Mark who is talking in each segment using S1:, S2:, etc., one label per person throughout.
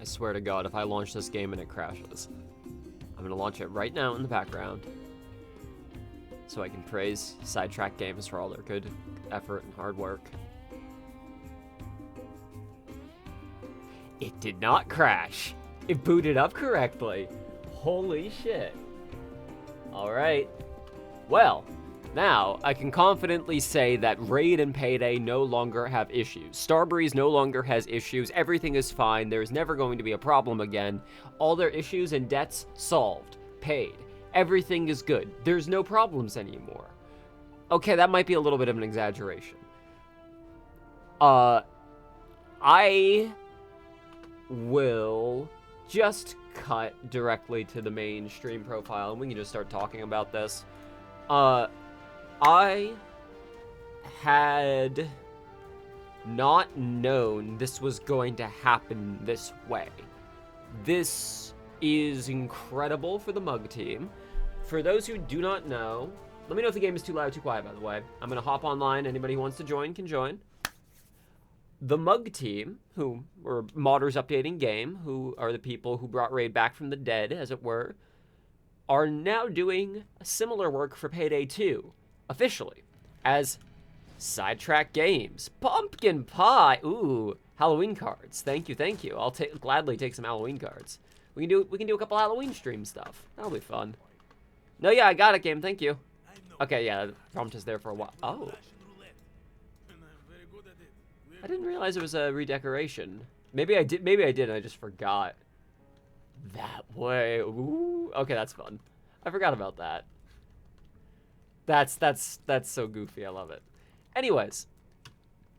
S1: I swear to God, if I launch this game and it crashes, I'm gonna launch it right now in the background so I can praise SideTrack Games for all their good effort and hard work. It did not crash. It booted up correctly. Holy shit. Alright. Well, now I can confidently say that Raid and Payday no longer have issues. Starbreeze no longer has issues. Everything is fine. There's never going to be a problem again. All their issues and debts solved. Paid. Everything is good. There's no problems anymore. Okay, that might be a little bit of an exaggeration. I will just cut directly to the main stream profile and we can just start talking about this. I had not known this was going to happen this way. This is incredible for the Mug team. For those who do not know, let me know if the game is too loud or too quiet, by the way. I'm going to hop online. Anybody who wants to join can join. The Mug team, who were modders updating game, who are the people who brought Raid back from the dead, as it were, are now doing similar work for Payday 2, officially, as SideTrack Games. Pumpkin pie! Ooh, Halloween cards. Thank you, thank you. I'll gladly take some Halloween cards. We can do a couple Halloween stream stuff. That'll be fun. No, yeah, I got it, game. Thank you. Okay, yeah, the prompt is there for a while. Oh. I didn't realize it was a redecoration. Maybe I did. Maybe I did. I just forgot. That way. Ooh. Okay, that's fun. I forgot about that. That's so goofy. I love it. Anyways,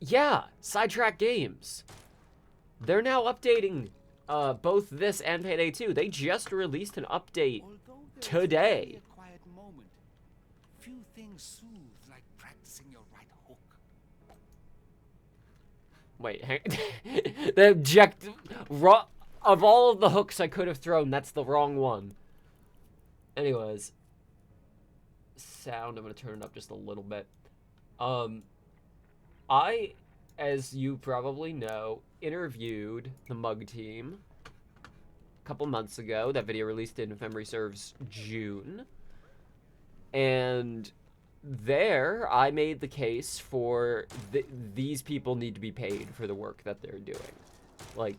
S1: yeah, SideTrack Games. They're now updating both this and Payday 2. They just released an update today. Few things soothe like practicing your right hook. Wait, of all of the hooks I could have thrown, that's the wrong one. Anyways, sound, I'm gonna turn it up just a little bit. I, as you probably know, interviewed the Mug team a couple months ago. That video released in, if memory serves, June. And there, I made the case for these people need to be paid for the work that they're doing. Like,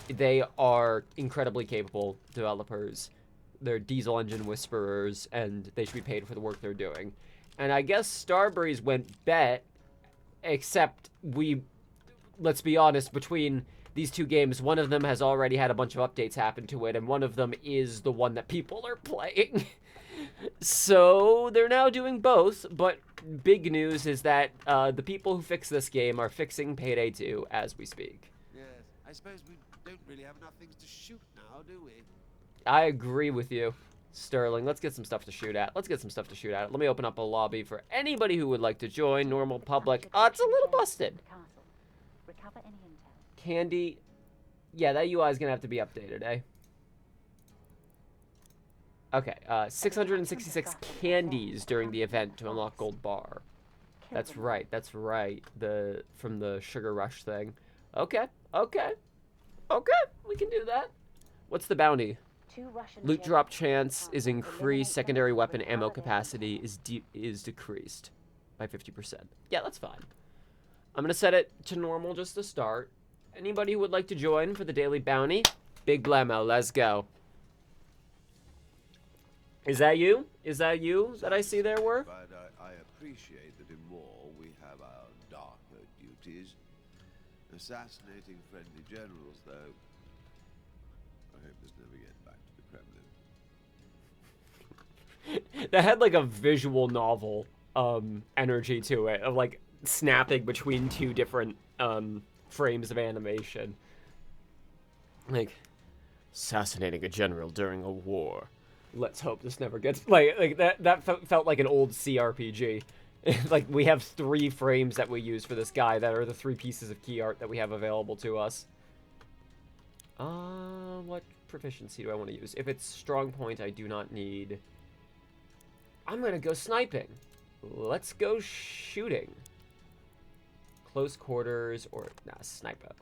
S1: they are incredibly capable developers. They're diesel engine whisperers, and they should be paid for the work they're doing. And I guess Starbreeze went bet, except let's be honest, between these two games, one of them has already had a bunch of updates happen to it, and one of them is the one that people are playing. So they're now doing both, but big news is that the people who fix this game are fixing Payday 2 as we speak.
S2: Yes, I suppose we don't really have enough things to shoot now, do we?
S1: I agree with you, Sterling. Let's get some stuff to shoot at. Let me open up a lobby for anybody who would like to join. Normal, public. It's a little busted. Candy. Yeah, that UI is going to have to be updated, eh? Okay, 666 candies during the event to unlock gold bar. That's right, from the Sugar Rush thing. Okay, we can do that. What's the bounty? Loot drop chance is increased, secondary weapon ammo capacity is decreased by 50%. Yeah, that's fine. I'm gonna set it to normal just to start. Anybody who would like to join for the daily bounty? Big blammo, let's go. Is that you? Is that you that I see there, Worf?
S2: But I appreciate that in war we have our darker duties. Assassinating friendly generals, though, I hope this never gets back to the Kremlin.
S1: That had like a visual novel energy to it, of like snapping between two different frames of animation. Like, assassinating a general during a war. Let's hope this never gets like that felt like an old CRPG. Like, we have 3 frames that we use for this guy that are the 3 pieces of key art that we have available to us. What proficiency do I want to use? If it's strong point, I do not need. I'm gonna go sniping. Let's go shooting. Close quarters or sniper.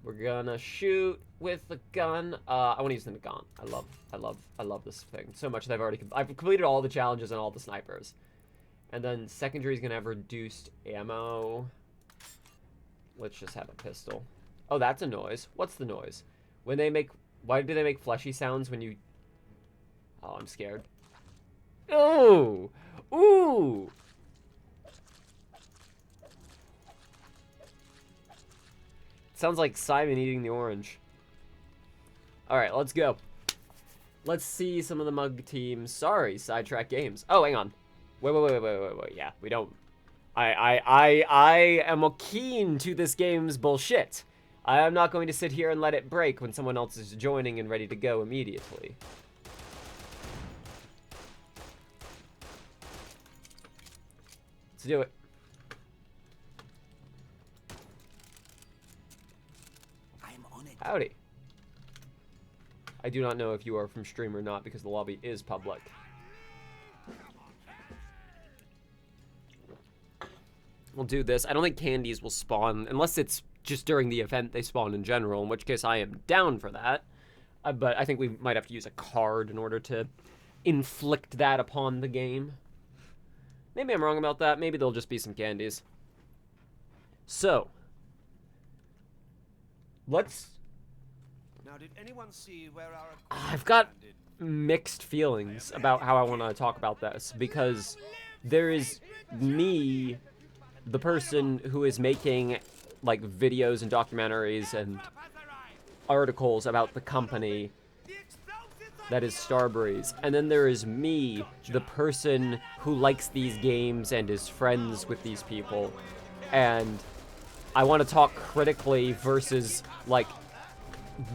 S1: We're gonna shoot with the gun. I want to use the gun. I love this thing so much that I've completed all the challenges and all the snipers. And then secondary is gonna have reduced ammo. Let's just have a pistol. Oh, that's a noise. What's the noise? When they make... Why do they make fleshy sounds when you... Oh, I'm scared. Oh! Ooh! Sounds like Simon eating the orange. Alright, let's go. Let's see some of the mug teams. Sorry, SideTrack Games. Oh, hang on. Wait. Yeah, we don't... I am keen to this game's bullshit. I am not going to sit here and let it break when someone else is joining and ready to go immediately. Let's do it.
S3: I'm on it.
S1: Howdy. I do not know if you are from stream or not because the lobby is public. We'll do this. I don't think candies will spawn unless it's just during the event they spawn in general, in which case I am down for that. But I think we might have to use a card in order to inflict that upon the game. Maybe I'm wrong about that. Maybe there'll just be some candies. So, let's...
S3: Now, did anyone see where our...
S1: I've got mixed feelings about how I want to talk about this, because there is me, the person who is making like videos and documentaries and articles about the company that is Starbreeze, and then there is me, the person who likes these games and is friends with these people, and I want to talk critically versus like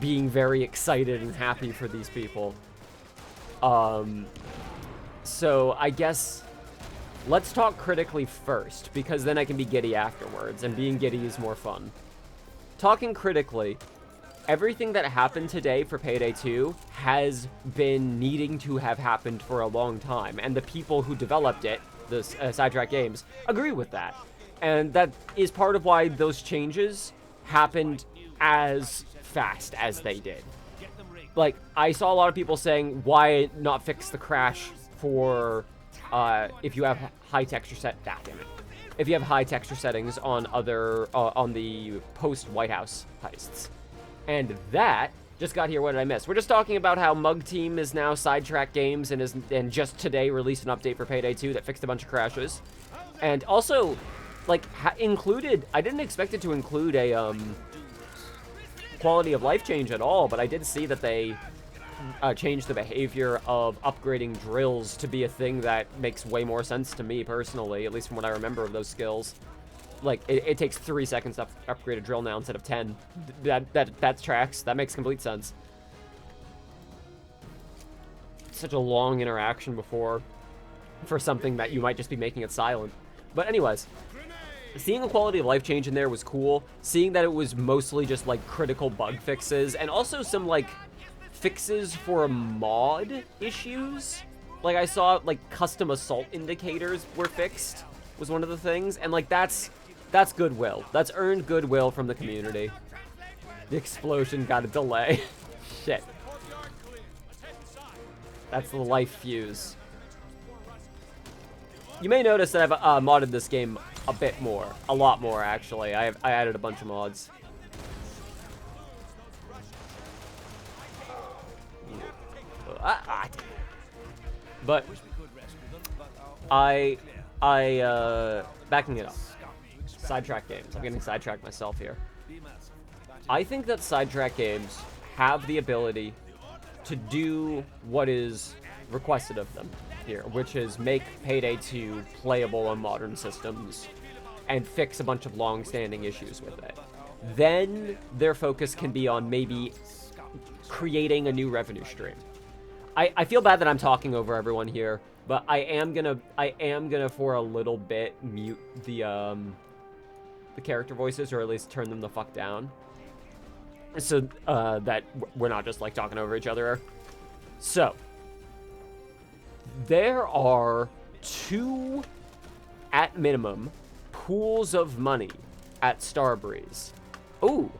S1: being very excited and happy for these people. So I guess let's talk critically first, because then I can be giddy afterwards, and being giddy is more fun. Talking critically, everything that happened today for Payday 2 has been needing to have happened for a long time, and the people who developed it, the SideTrack Games, agree with that. And that is part of why those changes happened as fast as they did. Like, I saw a lot of people saying, why not fix the crash for if you have high texture if you have high texture settings on other on the post White House heists. And that just got here. What did I miss? We're just talking about how Mug Team is now SideTrack Games and just today released an update for Payday 2 that fixed a bunch of crashes. And also, like, included, I didn't expect it to include a quality of life change at all, but I did see that they changed the behavior of upgrading drills to be a thing that makes way more sense to me personally, at least from what I remember of those skills. Like, it takes 3 seconds to upgrade a drill now instead of 10. That tracks. That makes complete sense. Such a long interaction before for something that you might just be making it silent. But anyways, seeing a quality of life change in there was cool. Seeing that it was mostly just, like, critical bug fixes, and also some, like, fixes for mod issues. Like, I saw, like, custom assault indicators were fixed, was one of the things, and, like, that's goodwill. That's earned goodwill from the community. The explosion got a delay. Shit. That's the life fuse. You may notice that I've modded this game a bit more. A lot more, actually. I added a bunch of mods. But backing it up. SideTrack Games. I'm getting sidetracked myself here. I think that SideTrack Games have the ability to do what is requested of them here, which is make Payday 2 playable on modern systems and fix a bunch of long-standing issues with it. Then their focus can be on maybe creating a new revenue stream. I feel bad that I'm talking over everyone here, but I am gonna for a little bit mute the character voices, or at least turn them the fuck down, so that we're not just like talking over each other. So there are 2, at minimum, pools of money at Starbreeze. Ooh,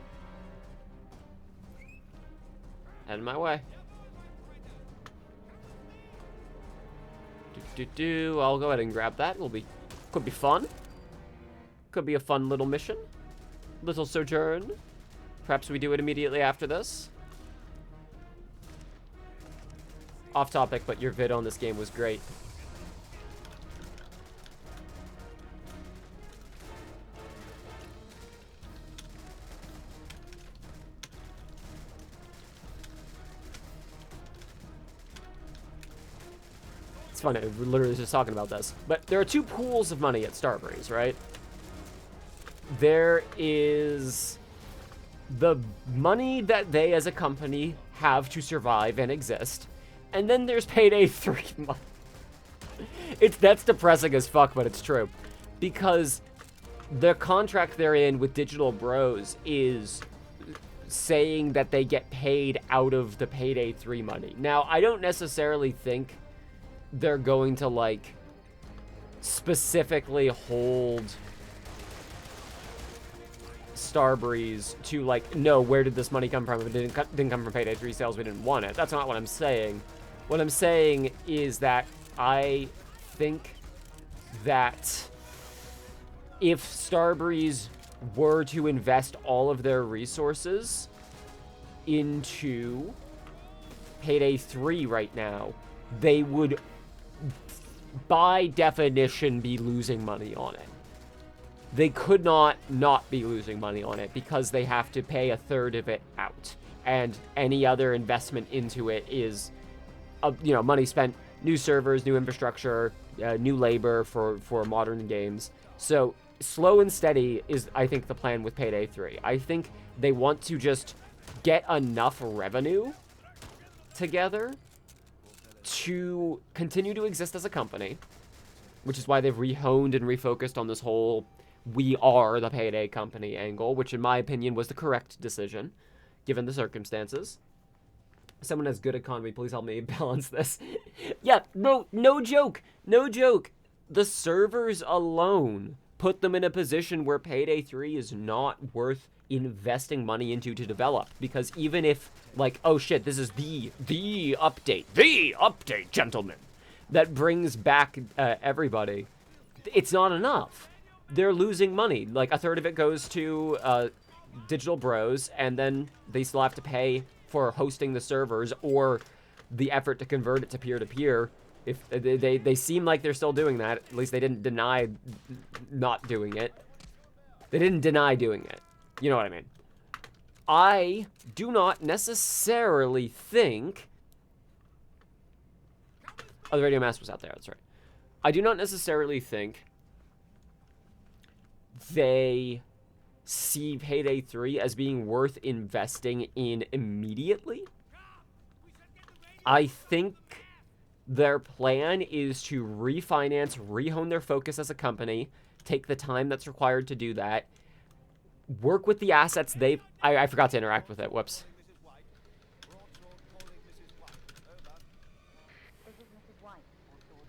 S1: Heading my way. I'll go ahead and grab that. Could be fun. Could be a fun little mission. Little sojourn. Perhaps we do it immediately after this. Off topic, but your vid on this game was great. It's funny, we're literally just talking about this. But there are two pools of money at Starbreeze, right? There is the money that they as a company have to survive and exist. And then there's Payday 3 money. That's depressing as fuck, but it's true. Because the contract they're in with Digital Bros is saying that they get paid out of the Payday 3 money. Now, I don't necessarily think they're going to, like, specifically hold Starbreeze to, like, no, where did this money come from? If it didn't come from Payday 3 sales, we didn't want it. That's not what I'm saying. What I'm saying is that I think that if Starbreeze were to invest all of their resources into Payday 3 right now, they would, by definition, be losing money on it. They could not be losing money on it because they have to pay a third of it out. And any other investment into it is, you know, money spent, new servers, new infrastructure, new labor for modern games. So slow and steady is, I think, the plan with Payday 3. I think they want to just get enough revenue together to continue to exist as a company, which is why they've rehoned and refocused on this whole we are the Payday company angle, which in my opinion was the correct decision, given the circumstances. Someone has good economy, please help me balance this. Yeah, no joke. The servers alone put them in a position where Payday 3 is not worth investing money into to develop. Because even if, like, oh shit, this is the update, gentlemen, that brings back everybody, it's not enough. They're losing money. Like, a third of it goes to Digital Bros, and then they still have to pay for hosting the servers or the effort to convert it to peer-to-peer. If they seem like they're still doing that, at least they didn't deny not doing it. They didn't deny doing it. You know what I mean? I do not necessarily think... Oh, the Radio Master was out there, that's right. I do not necessarily think they see Payday 3 as being worth investing in immediately. I think their plan is to refinance, rehone their focus as a company, take the time that's required to do that, work with the assets they've... I forgot to interact with it, whoops.
S4: This is Mrs. White, Lord.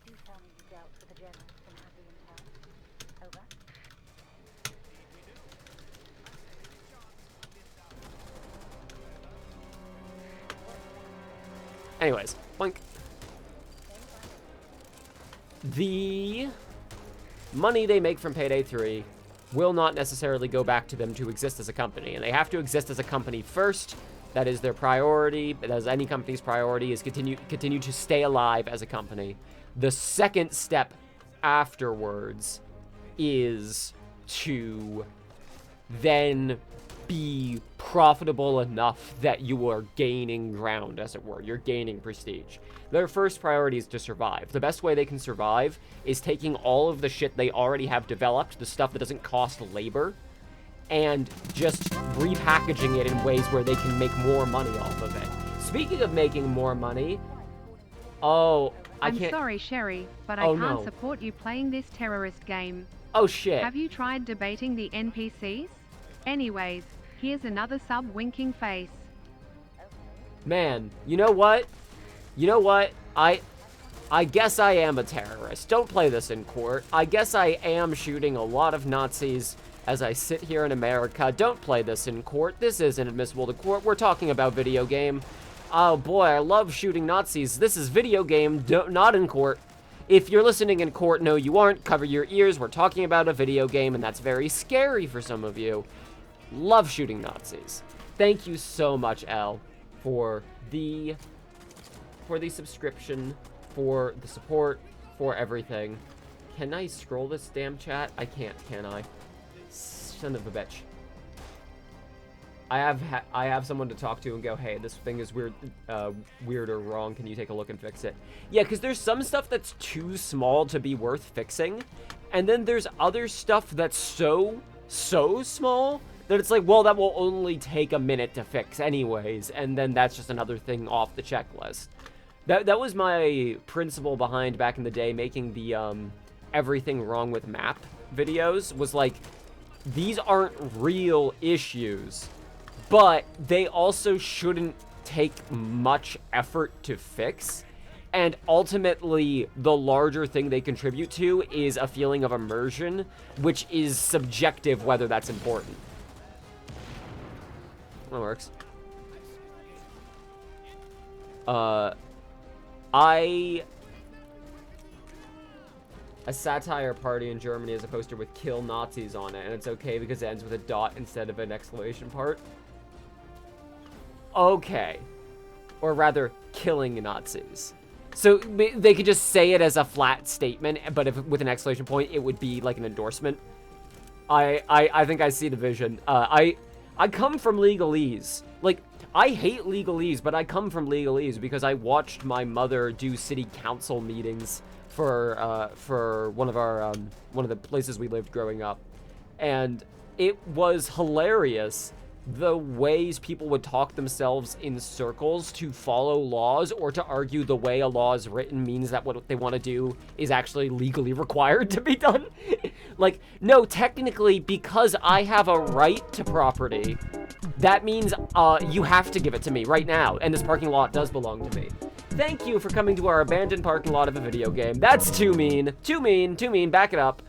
S4: Do tell me you dealt with the journalist and have the intel. Over.
S1: Anyways, boink. The money they make from Payday 3 will not necessarily go back to them to exist as a company. And they have to exist as a company first. That is their priority. But as any company's priority is continue to stay alive as a company. The second step afterwards is to then be profitable enough that you are gaining ground, as it were. You're gaining prestige. Their first priority is to survive. The best way they can survive is taking all of the shit they already have developed, the stuff that doesn't cost labor, and just repackaging it in ways where they can make more money off of it. Speaking of making more money,
S5: I'm sorry, Sheri, but I can't support you playing this terrorist game.
S1: Oh shit.
S5: Have you tried debating the NPCs? Anyways, here's another sub winking face.
S1: Man, you know what? I guess I am a terrorist. Don't play this in court. I guess I am shooting a lot of Nazis as I sit here in America. Don't play this in court. This isn't admissible to court. We're talking about video game. Oh boy, I love shooting Nazis. This is video game, not in court. If you're listening in court, no you aren't. Cover your ears. We're talking about a video game, and that's very scary for some of you. Love shooting Nazis. Thank you so much, Elle, for the subscription, for the support, for everything. Can I scroll this damn chat? I can't, can I? Son of a bitch. I have someone to talk to and go, hey, this thing is weird or wrong. Can you take a look and fix it? Yeah, because there's some stuff that's too small to be worth fixing, and then there's other stuff that's so small that it's like, well, that will only take a minute to fix anyways, and then that's just another thing off the checklist. That was my principle behind back in the day making the everything wrong with map videos, was like, these aren't real issues, but they also shouldn't take much effort to fix. And ultimately, the larger thing they contribute to is a feeling of immersion, which is subjective whether that's important. That works. A satire party in Germany has a poster with kill Nazis on it, and it's okay because it ends with a dot instead of an exclamation part. Okay. Or rather, killing Nazis. So they could just say it as a flat statement, but if with an exclamation point, it would be like an endorsement. I think I see the vision. I come from legalese. Like, I hate legalese, but I come from legalese because I watched my mother do city council meetings for one of the places we lived growing up, and it was hilarious the ways people would talk themselves in circles to follow laws or to argue the way a law is written means that what they want to do is actually legally required to be done. Like, no, technically, because I have a right to property, that means you have to give it to me right now, and this parking lot does belong to me. Thank you for coming to our abandoned parking lot of a video game. That's too mean. Too mean. Too mean. Back it up.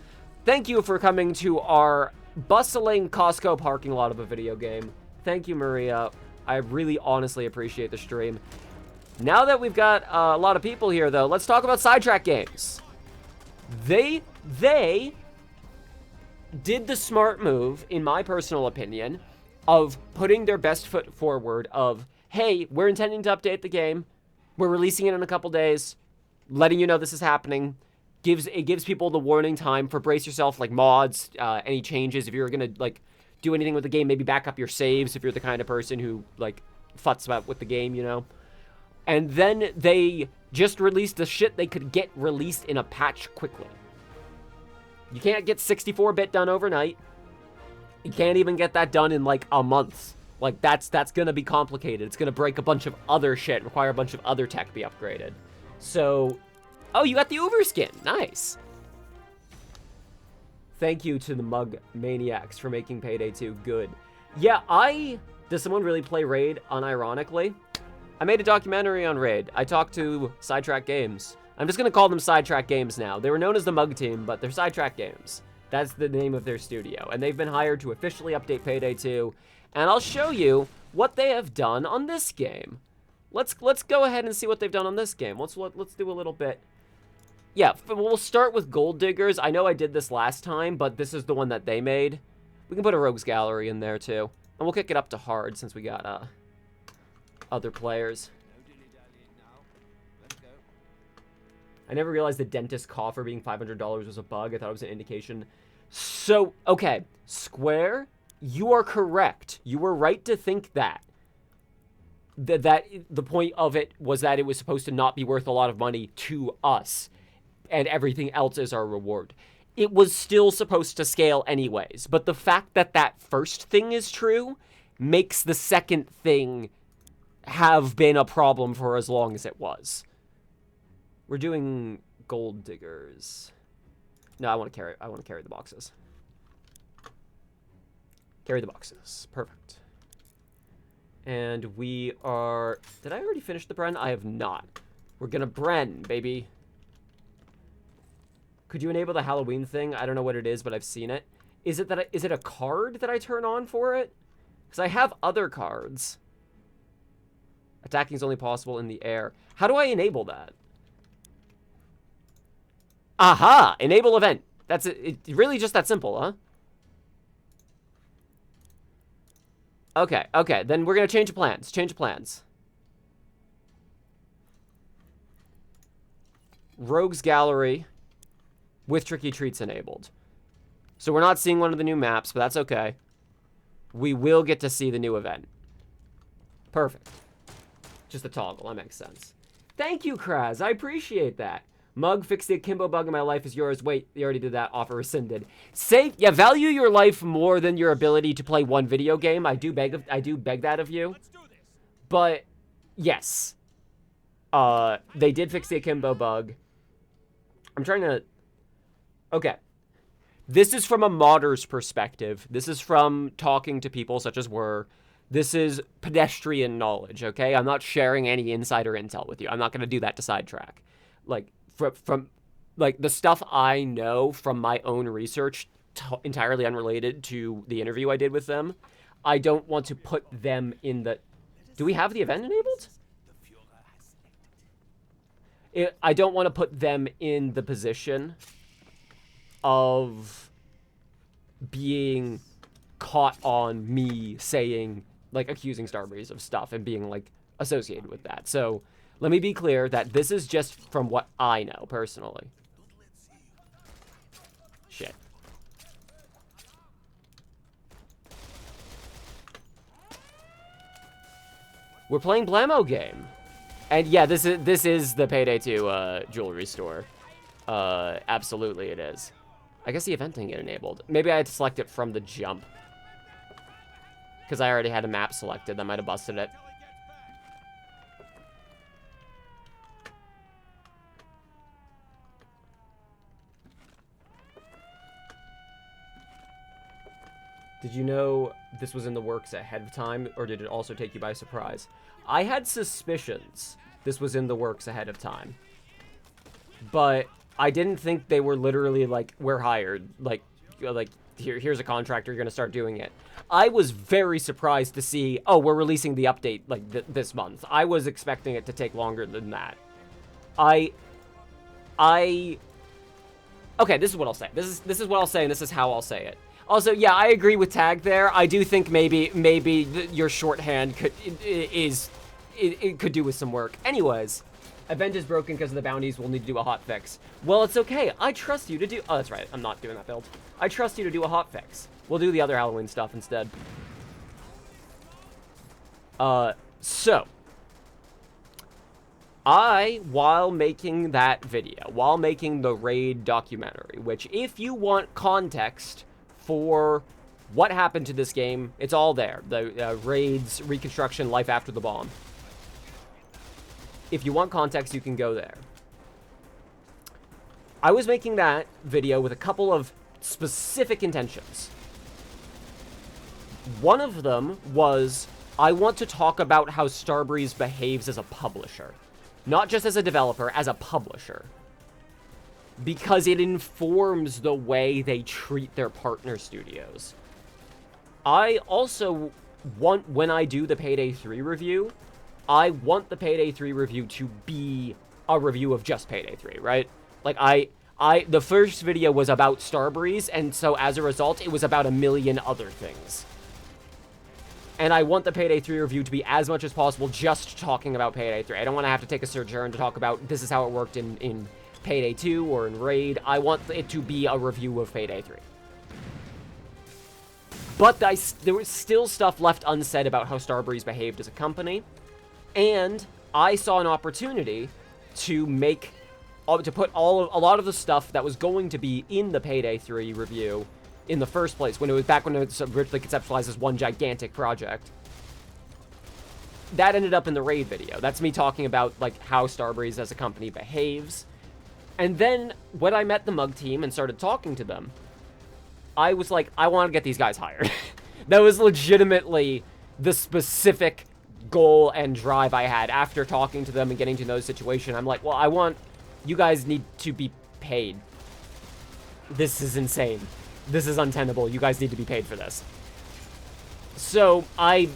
S1: Thank you for coming to our bustling Costco parking lot of a video game. Thank you, Maria. I really honestly appreciate the stream. Now that we've got a lot of people here, though, let's talk about SideTrack Games. They did the smart move, in my personal opinion, of putting their best foot forward of, hey, we're intending to update the game. We're releasing it in a couple days, letting you know this is happening. It gives people the warning time for brace yourself, like mods, any changes. If you're gonna like do anything with the game, maybe back up your saves if you're the kind of person who like futs about with the game, you know. And then they just released the shit they could get released in a patch quickly. You can't get 64-bit done overnight. You can't even get that done in like a month. Like that's gonna be complicated. It's gonna break a bunch of other shit, require a bunch of other tech be upgraded. So, oh, you got the Uber skin. Nice. Thank you to the Mug Maniacs for making Payday 2 good. Yeah, does someone really play Raid unironically? I made a documentary on Raid. I talked to SideTrack Games. I'm just gonna call them SideTrack Games now. They were known as the Mug Team, but they're SideTrack Games. That's the name of their studio. And they've been hired to officially update Payday 2. And I'll show you what they have done on this game. Let's go ahead and see what they've done on this game. Let's do a little bit. Yeah, we'll start with Gold Diggers. I know I did this last time, but this is the one that they made. We can put a Rogues Gallery in there too. And we'll kick it up to hard since we got other players. I never realized the dentist coffer being $500 was a bug. I thought it was an indication. So, okay, Square, you are correct. You were right to think that. That the point of it was that it was supposed to not be worth a lot of money to us, and everything else is our reward. It was still supposed to scale anyways, but the fact that that first thing is true makes the second thing have been a problem for as long as it was. We're doing Gold Diggers. No, I want to carry the boxes. Carry the boxes. Perfect. And we are... Did I already finish the Bren? I have not. We're gonna Bren, baby. Could you enable the Halloween thing? I don't know what it is, but I've seen it. Is it a card that I turn on for it? Because I have other cards. Attacking is only possible in the air. How do I enable that? Aha! Enable event. That's it. Really just that simple, huh? Okay, okay. Then we're gonna change plans. Change plans. Rogues Gallery with Tricky Treats enabled. So we're not seeing one of the new maps, but that's okay. We will get to see the new event. Perfect. Just a toggle. That makes sense. Thank you, Kraz. I appreciate that. Mug, fix the akimbo bug in my life is yours. Wait, you already did that. Offer rescinded. Yeah, value your life more than your ability to play one video game. I do beg that of you. But yes. They did fix the akimbo bug. I'm trying to... Okay. This is from a modder's perspective. This is from talking to people such as we're. This is pedestrian knowledge, okay? I'm not sharing any insider intel with you. I'm not going to do that to SideTrack. Like, from like, the stuff I know from my own research, entirely unrelated to the interview I did with them, I don't want to put them in the... Do we have the event enabled? I don't want to put them in the position of being caught on me saying, like, accusing Starbreeze of stuff and being, like, associated with that. So, let me be clear that this is just from what I know, personally. Shit. We're playing Blammo game. And yeah, this is the Payday 2 jewelry store. Absolutely it is. I guess the event didn't get enabled. Maybe I had to select it from the jump. Because I already had a map selected. That might have busted it. Did you know this was in the works ahead of time, or did it also take you by surprise? I had suspicions this was in the works ahead of time. But I didn't think they were literally like, we're hired. Like here's a contractor, you're going to start doing it. I was very surprised to see, oh, we're releasing the update like this month. I was expecting it to take longer than that. Okay, this is what I'll say. This is what I'll say, and this is how I'll say it. Also, yeah, I agree with Tag there. I do think maybe your shorthand could do with some work. Anyways, event is broken because of the bounties. We'll need to do a hot fix. Well, it's okay. I trust you to do... Oh, that's right. I'm not doing that build. I trust you to do a hot fix. We'll do the other Halloween stuff instead. So... while making that video, while making the raid documentary, which if you want context for what happened to this game, it's all there. The raids, reconstruction, life after the bomb. If you want context, you can go there. I was making that video with a couple of specific intentions. One of them was, I want to talk about how Starbreeze behaves as a publisher. Not just as a developer, as a publisher. Because it informs the way they treat their partner studios. I also want, when I do the Payday 3 review, I want the Payday 3 review to be a review of just Payday 3, right? Like, the first video was about Starbreeze, and so as a result, it was about a million other things. And I want the Payday 3 review to be as much as possible just talking about Payday 3. I don't want to have to take a sojourn to talk about this is how it worked in Payday 2 or in Raid. I want it to be a review of Payday 3. But there was still stuff left unsaid about how Starbreeze behaved as a company. And I saw an opportunity to put a lot of the stuff that was going to be in the Payday 3 review in the first place, when it was originally conceptualized as one gigantic project. That ended up in the Raid video. That's me talking about, like, how Starbreeze as a company behaves. And then, when I met the Mug team and started talking to them, I was like, I want to get these guys hired. That was legitimately the specific goal and drive I had after talking to them and getting to know the situation. I'm like, well, you guys need to be paid. This is insane. This is untenable. You guys need to be paid for this. So I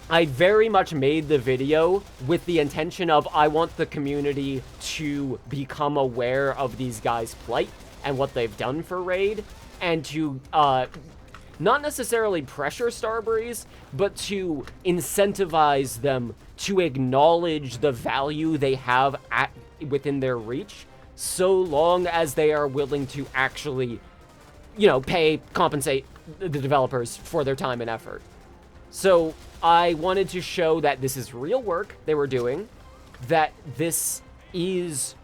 S1: very much made the video with the intention of I want the community to become aware of these guys' plight and what they've done for Raid, and to not necessarily pressure Starbreeze, but to incentivize them to acknowledge the value they have within their reach, so long as they are willing to actually, you know, compensate the developers for their time and effort. So I wanted to show that this is real work they were doing, that this is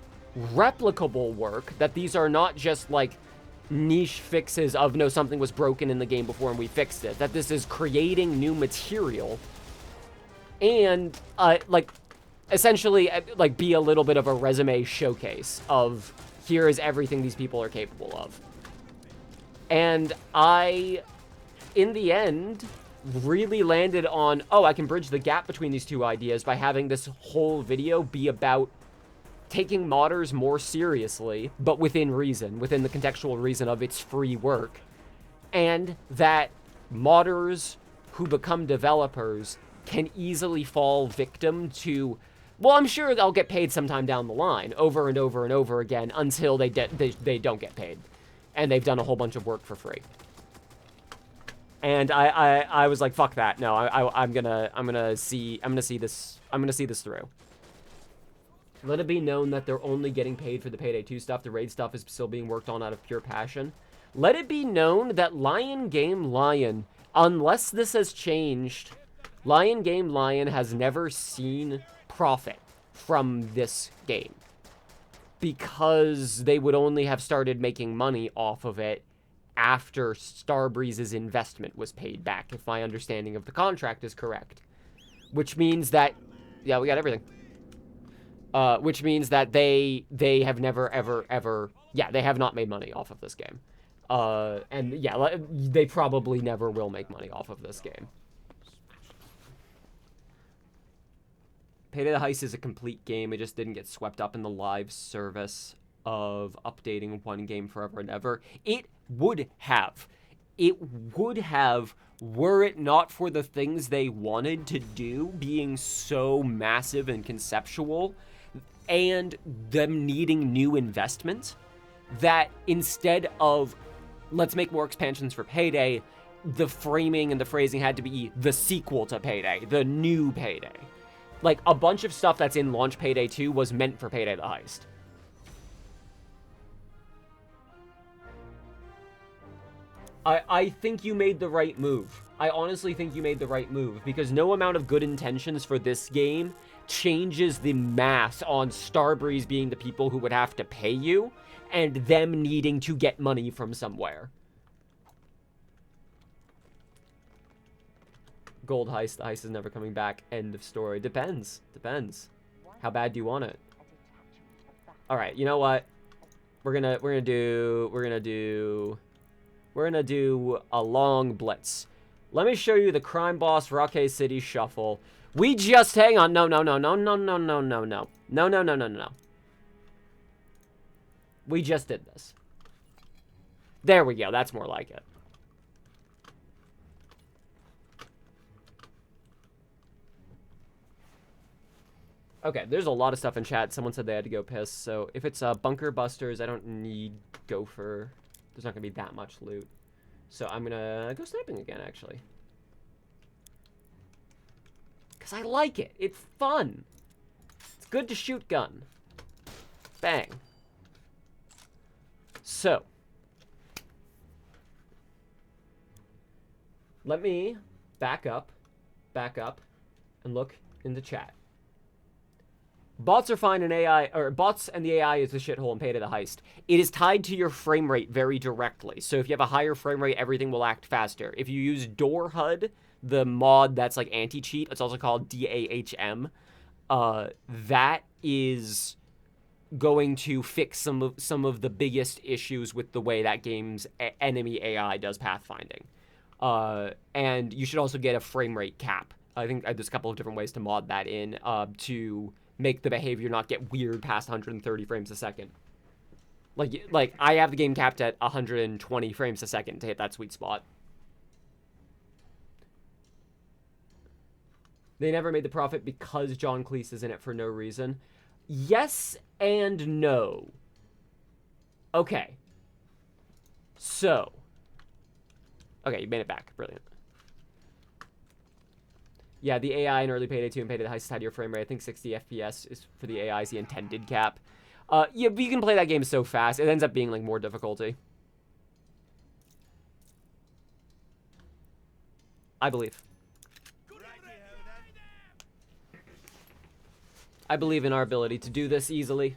S1: replicable work, that these are not just like niche fixes of no, something was broken in the game before and we fixed it, that this is creating new material, and like essentially like be a little bit of a resume showcase of here is everything these people are capable of. And I, in the end, really landed on, oh, I can bridge the gap between these two ideas by having this whole video be about taking modders more seriously, but within reason, within the contextual reason of it's free work, and that modders who become developers can easily fall victim to, well, I'm sure they'll get paid sometime down the line, over and over and over again, until they don't get paid, and they've done a whole bunch of work for free. And I was like, fuck that. No, I'm gonna see this through. Let it be known that they're only getting paid for the Payday 2 stuff. The Raid stuff is still being worked on out of pure passion. Let it be known that Lion Game Lion, unless this has changed, Lion Game Lion has never seen profit from this game, because they would only have started making money off of it after Starbreeze's investment was paid back, if my understanding of the contract is correct. Which means that, yeah, we got everything. Which means that they have never, ever, yeah, they have not made money off of this game. And yeah, they probably never will make money off of this game. Payday the Heist is a complete game. It just didn't get swept up in the live service of updating one game forever and ever. It would have. It would have, were it not for the things they wanted to do being so massive and conceptual, and them needing new investment, that instead of, let's make more expansions for Payday, the framing and the phrasing had to be the sequel to Payday, the new Payday. Like, a bunch of stuff that's in launch Payday 2 was meant for Payday the Heist. I think you made the right move. I honestly think you made the right move, because no amount of good intentions for this game changes the math on Starbreeze being the people who would have to pay you, and them needing to get money from somewhere. Gold Heist, the heist is never coming back, end of story. Depends. How bad do you want it? Alright, you know what? We're gonna do a long blitz. Let me show you the Crime Boss Rockay City Shuffle. We just, hang on, no. We just did this. There we go, that's more like it. Okay, there's a lot of stuff in chat. Someone said they had to go piss, so if it's Bunker Busters, I don't need Gopher. There's not gonna be that much loot. So I'm gonna go sniping again, actually. Because I like it. It's fun. It's good to shoot gun. Bang. So. Let me back up, and look into chat. Bots are fine in AI, or bots and the AI is a shithole in Payday the Heist. It is tied to your frame rate very directly. So if you have a higher frame rate, everything will act faster. If you use Door HUD, the mod that's like anti-cheat, it's also called DAHM, that is going to fix some of the biggest issues with the way that game's enemy AI does pathfinding. And you should also get a frame rate cap. I think there's a couple of different ways to mod that in to make the behavior not get weird past 130 frames a second. Like I have the game capped at 120 frames a second to hit that sweet spot. They never made the profit because John Cleese is in it for no reason. Yes and no. Okay. So. Okay, you made it back. Brilliant. Yeah, the AI in early Payday 2 and Payday the Heist had your frame rate. I think 60 FPS is for the AI is the intended cap. Yeah, but you can play that game so fast. It ends up being, like, more difficulty. I believe. I believe in our ability to do this easily.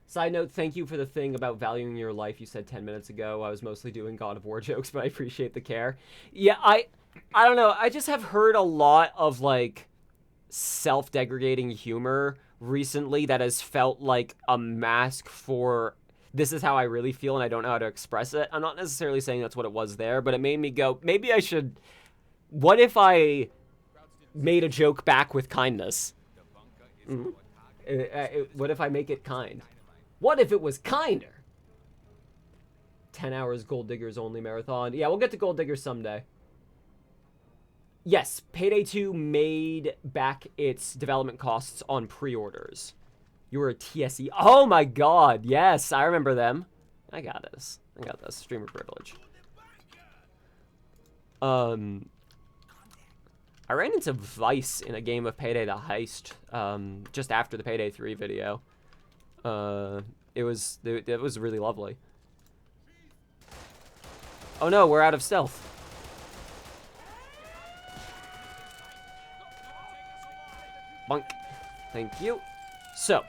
S1: Side note, thank you for the thing about valuing your life you said 10 minutes ago. I was mostly doing God of War jokes, but I appreciate the care. Yeah, I don't know. I just have heard a lot of, like, self-degrading humor recently that has felt like a mask for this is how I really feel and I don't know how to express it. I'm not necessarily saying that's what it was there, but it made me go, maybe I should... What if I made a joke back with kindness? What if I make it kind? What if it was kinder? 10 hours Gold Diggers only marathon. Yeah, we'll get to Gold Diggers someday. Yes, Payday 2 made back its development costs on pre-orders. You were a TSE. Oh my god, yes, I remember them. I got this. Streamer privilege. I ran into Vice in a game of Payday the Heist just after the Payday 3 video. It was really lovely. Oh no, we're out of stealth. Bunk. Thank you. So.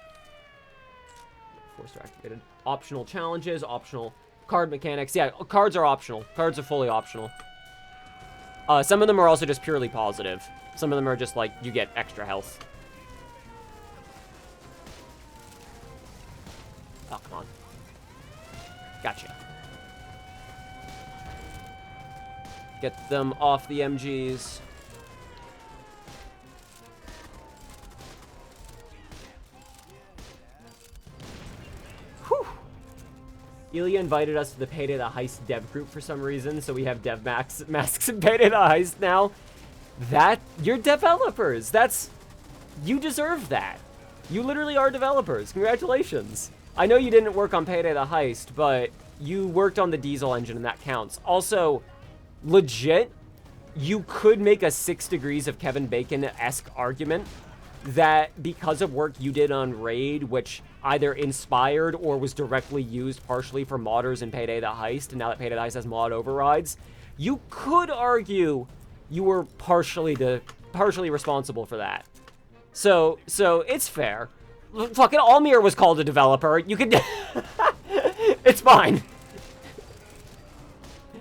S1: Force activated. Optional challenges, optional card mechanics. Yeah, cards are optional. Cards are fully optional. Some of them are also just purely positive. Some of them are just like, you get extra health. Oh, come on. Gotcha. Get them off the MGs. Whew. Ilya invited us to the Payday the Heist dev group for some reason, so we have dev masks in Payday the Heist now. You're developers. You deserve that. You literally are developers. Congratulations. I know you didn't work on Payday the Heist, but you worked on the diesel engine and that counts. Also, legit, you could make a 6 degrees of Kevin Bacon-esque argument that because of work you did on Raid, which either inspired or was directly used partially for modders in Payday the Heist, and now that Payday the Heist has mod overrides, you could argue you were partially responsible for that. So it's fair. Fucking Almir was called a developer. You could... It's fine.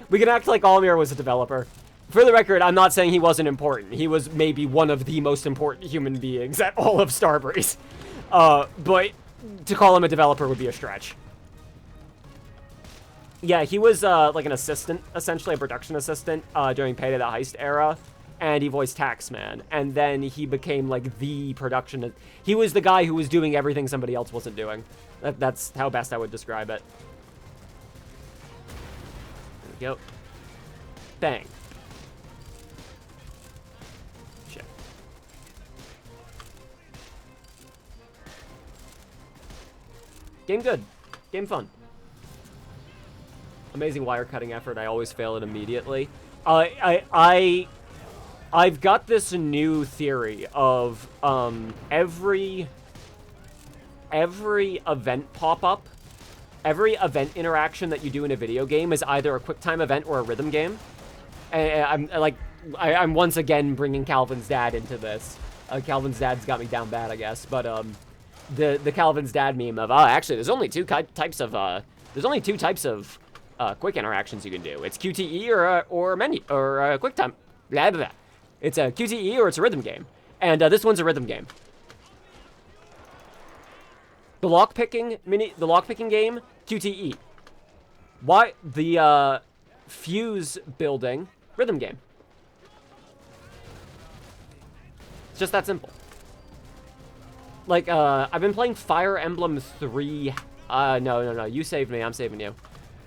S1: We can act like Almir was a developer. For the record, I'm not saying he wasn't important. He was maybe one of the most important human beings at all of Starbreeze. But to call him a developer would be a stretch. Yeah, he was like an assistant, essentially a production assistant during Payday the Heist era. And he voiced Taxman. And then he became like the production. He was the guy who was doing everything somebody else wasn't doing. That's how best I would describe it. There we go. Bang. Shit. Game good. Game fun. Amazing wire cutting effort. I always fail it immediately. I've got this new theory of every event pop-up, every event interaction that you do in a video game is either a QuickTime event or a rhythm game. And I'm once again bringing Calvin's dad into this. Calvin's dad's got me down bad, I guess. But the Calvin's dad meme of actually there's only two types of quick interactions you can do. It's QTE or menu or QuickTime. Blah, blah, blah. It's a QTE or it's a rhythm game. And this one's a rhythm game. The lockpicking game, QTE. Why the fuse building, rhythm game. It's just that simple. Like I've been playing Fire Emblem 3 No. You saved me. I'm saving you.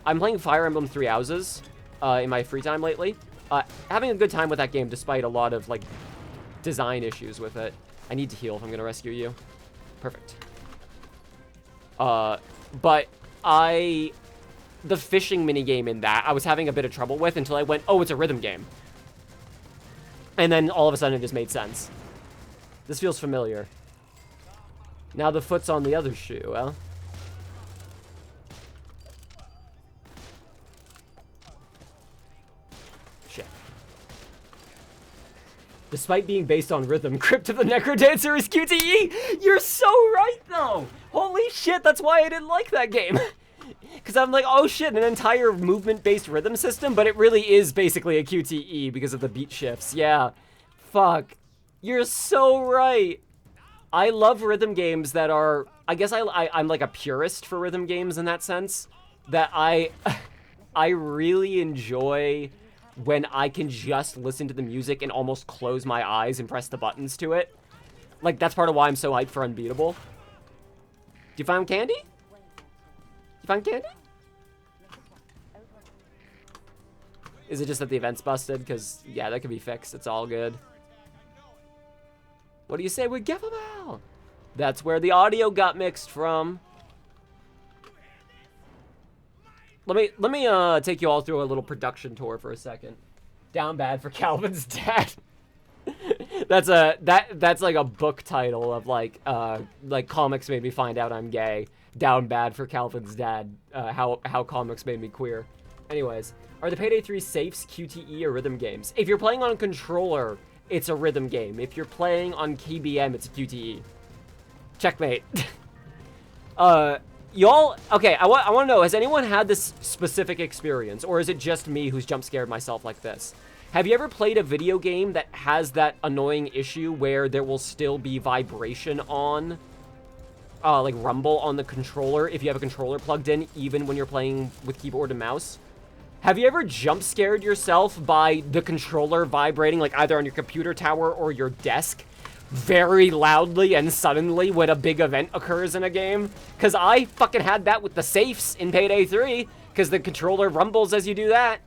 S1: I'm playing Fire Emblem Three Houses in my free time lately. Having a good time with that game despite a lot of, like, design issues with it. I need to heal if I'm going to rescue you. Perfect. But the fishing minigame in that, I was having a bit of trouble with until I went, oh, it's a rhythm game. And then all of a sudden it just made sense. This feels familiar. Now the foot's on the other shoe, huh? Shit. Despite being based on rhythm, Crypt of the Necrodancer is QTE! You're so right, though! Holy shit, that's why I didn't like that game. Because I'm like, oh shit, an entire movement-based rhythm system, but it really is basically a QTE because of the beat shifts. Yeah. Fuck. You're so right. I love rhythm games that are... I guess I'm like a purist for rhythm games in that sense. That I really enjoy when I can just listen to the music and almost close my eyes and press the buttons to it. Like, that's part of why I'm so hyped for Unbeatable. Do you find candy? You find candy? Is it just that the event's busted? Because, yeah, that could be fixed. It's all good. What do you say we give 'em all? That's where the audio got mixed from. Let me take you all through a little production tour for a second. Down bad for Calvin's dad. That's like a book title of like comics made me find out I'm gay. Down bad for Calvin's dad. How comics made me queer. Anyways, are the Payday 3 safes QTE or rhythm games? If you're playing on a controller, it's a rhythm game. If you're playing on KBM, it's a QTE. Checkmate. Y'all, okay, I want to know, has anyone had this specific experience, or is it just me who's jump scared myself like this? Have you ever played a video game that has that annoying issue where there will still be vibration on, like rumble on the controller if you have a controller plugged in, even when you're playing with keyboard and mouse? Have you ever jump scared yourself by the controller vibrating, like either on your computer tower or your desk, very loudly and suddenly when a big event occurs in a game? Because I fucking had that with the safes in Payday 3, because the controller rumbles as you do that.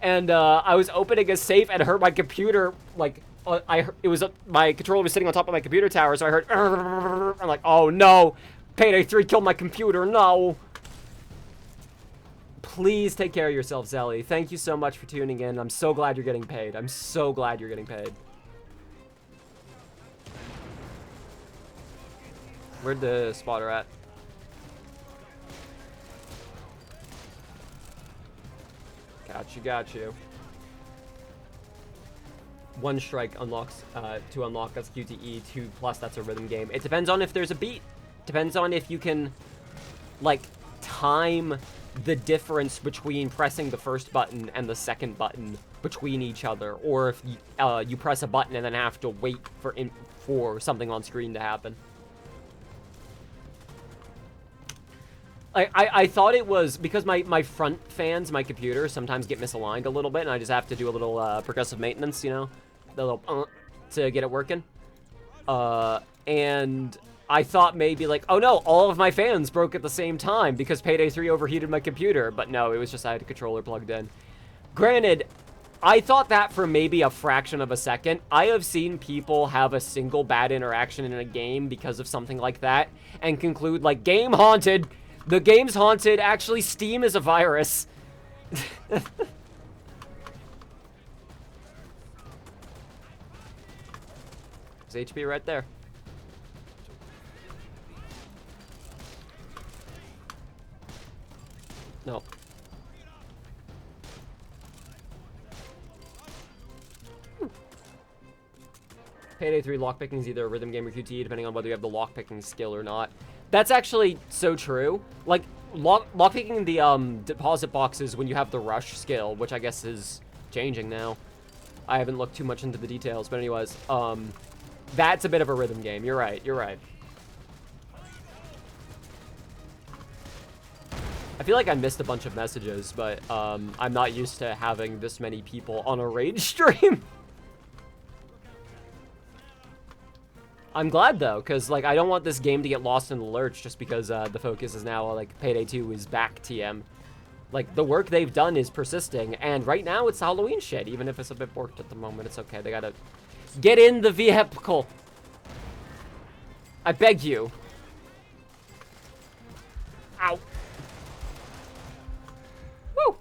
S1: And I was opening a safe and heard my computer, like, my controller was sitting on top of my computer tower, so I heard, I'm like, oh no, Payday 3 killed my computer, no. Please take care of yourself, Zelly. Thank you so much for tuning in. I'm so glad you're getting paid. I'm so glad you're getting paid. Where'd the spotter at? Got you. One strike unlocks, to unlock, that's QTE, 2+, that's a rhythm game. It depends on if there's a beat. Depends on if you can, like, time the difference between pressing the first button and the second button between each other, or if you press a button and then have to wait for something on screen to happen. I thought it was because my front fans, my computer, sometimes get misaligned a little bit, and I just have to do a little progressive maintenance, you know, the little to get it working. And I thought maybe like, oh no, all of my fans broke at the same time because Payday 3 overheated my computer, but no, it was just I had a controller plugged in. Granted, I thought that for maybe a fraction of a second. I have seen people have a single bad interaction in a game because of something like that and conclude like, game haunted. The game's haunted. Actually, Steam is a virus. There's HP right there. No. Payday 3 lockpicking is either a rhythm game or QTE, depending on whether you have the lockpicking skill or not. That's actually so true. Like, lockpicking the deposit boxes when you have the rush skill, which I guess is changing now. I haven't looked too much into the details, but anyways, that's a bit of a rhythm game. You're right, you're right. I feel like I missed a bunch of messages, but I'm not used to having this many people on a rage stream. I'm glad, though, because, like, I don't want this game to get lost in the lurch just because the focus is now, like, Payday 2 is back TM. Like, the work they've done is persisting, and right now it's Halloween shit. Even if it's a bit borked at the moment, it's okay. They gotta get in the vehicle. I beg you. Ow. Woo!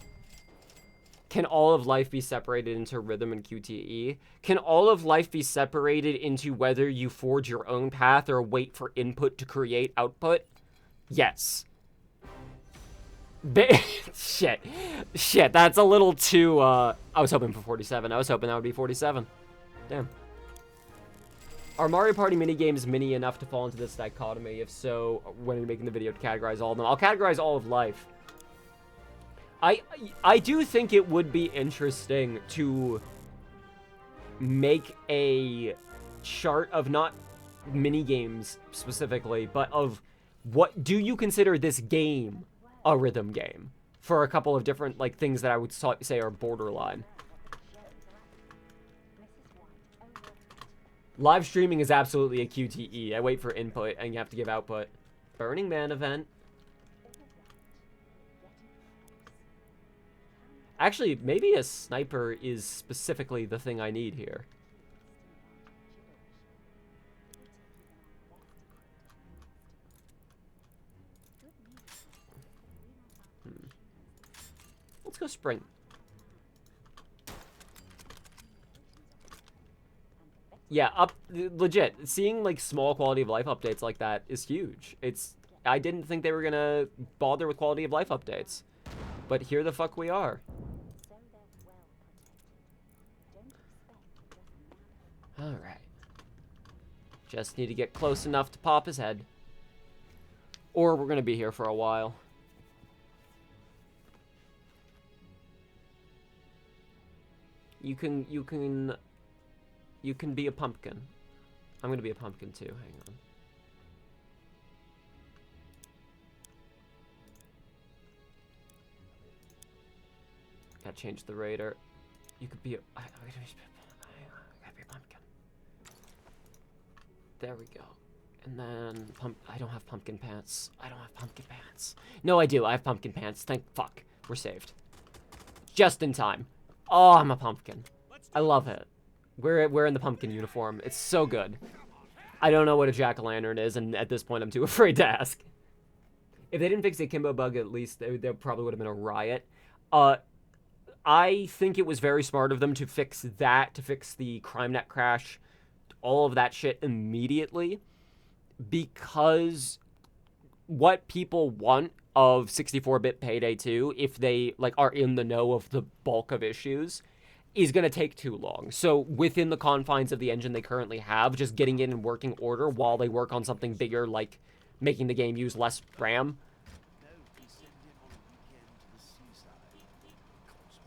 S1: Can all of life be separated into rhythm and QTE? Can all of life be separated into whether you forge your own path or wait for input to create output? Yes. Shit. Shit, that's a little too, I was hoping for 47. I was hoping that would be 47. Damn. Are Mario Party minigames mini enough to fall into this dichotomy? If so, when you're making the video to categorize all of them? I'll categorize all of life. I do think it would be interesting to make a chart of not minigames specifically, but of what do you consider this game a rhythm game for a couple of different like things that I would say are borderline. Live streaming is absolutely a QTE. I wait for input and you have to give output. Burning Man event. Actually, maybe a sniper is specifically the thing I need here. Let's go sprint. Yeah, legit. Seeing like small quality of life updates like that is huge. I didn't think they were gonna bother with quality of life updates, but here the fuck we are. All right. Just need to get close enough to pop his head, or we're gonna be here for a while. You can be a pumpkin. I'm gonna be a pumpkin too. Hang on. Gotta change the radar. You could be a. I gotta be a pumpkin. There we go. And then I don't have pumpkin pants. I don't have pumpkin pants. No, I do. I have pumpkin pants. Thank fuck. We're saved. Just in time. Oh, I'm a pumpkin. I love it. We're in the pumpkin uniform. It's so good. I don't know what a jack-o'-lantern is, and at this point, I'm too afraid to ask. If they didn't fix the Kimbo bug, at least there probably would have been a riot. I think it was very smart of them to fix that, to fix the CrimeNet crash, all of that shit immediately, because what people want of 64-bit Payday 2, if they like are in the know of the bulk of issues, is going to take too long. So within the confines of the engine they currently have, just getting it in working order while they work on something bigger, like making the game use less RAM.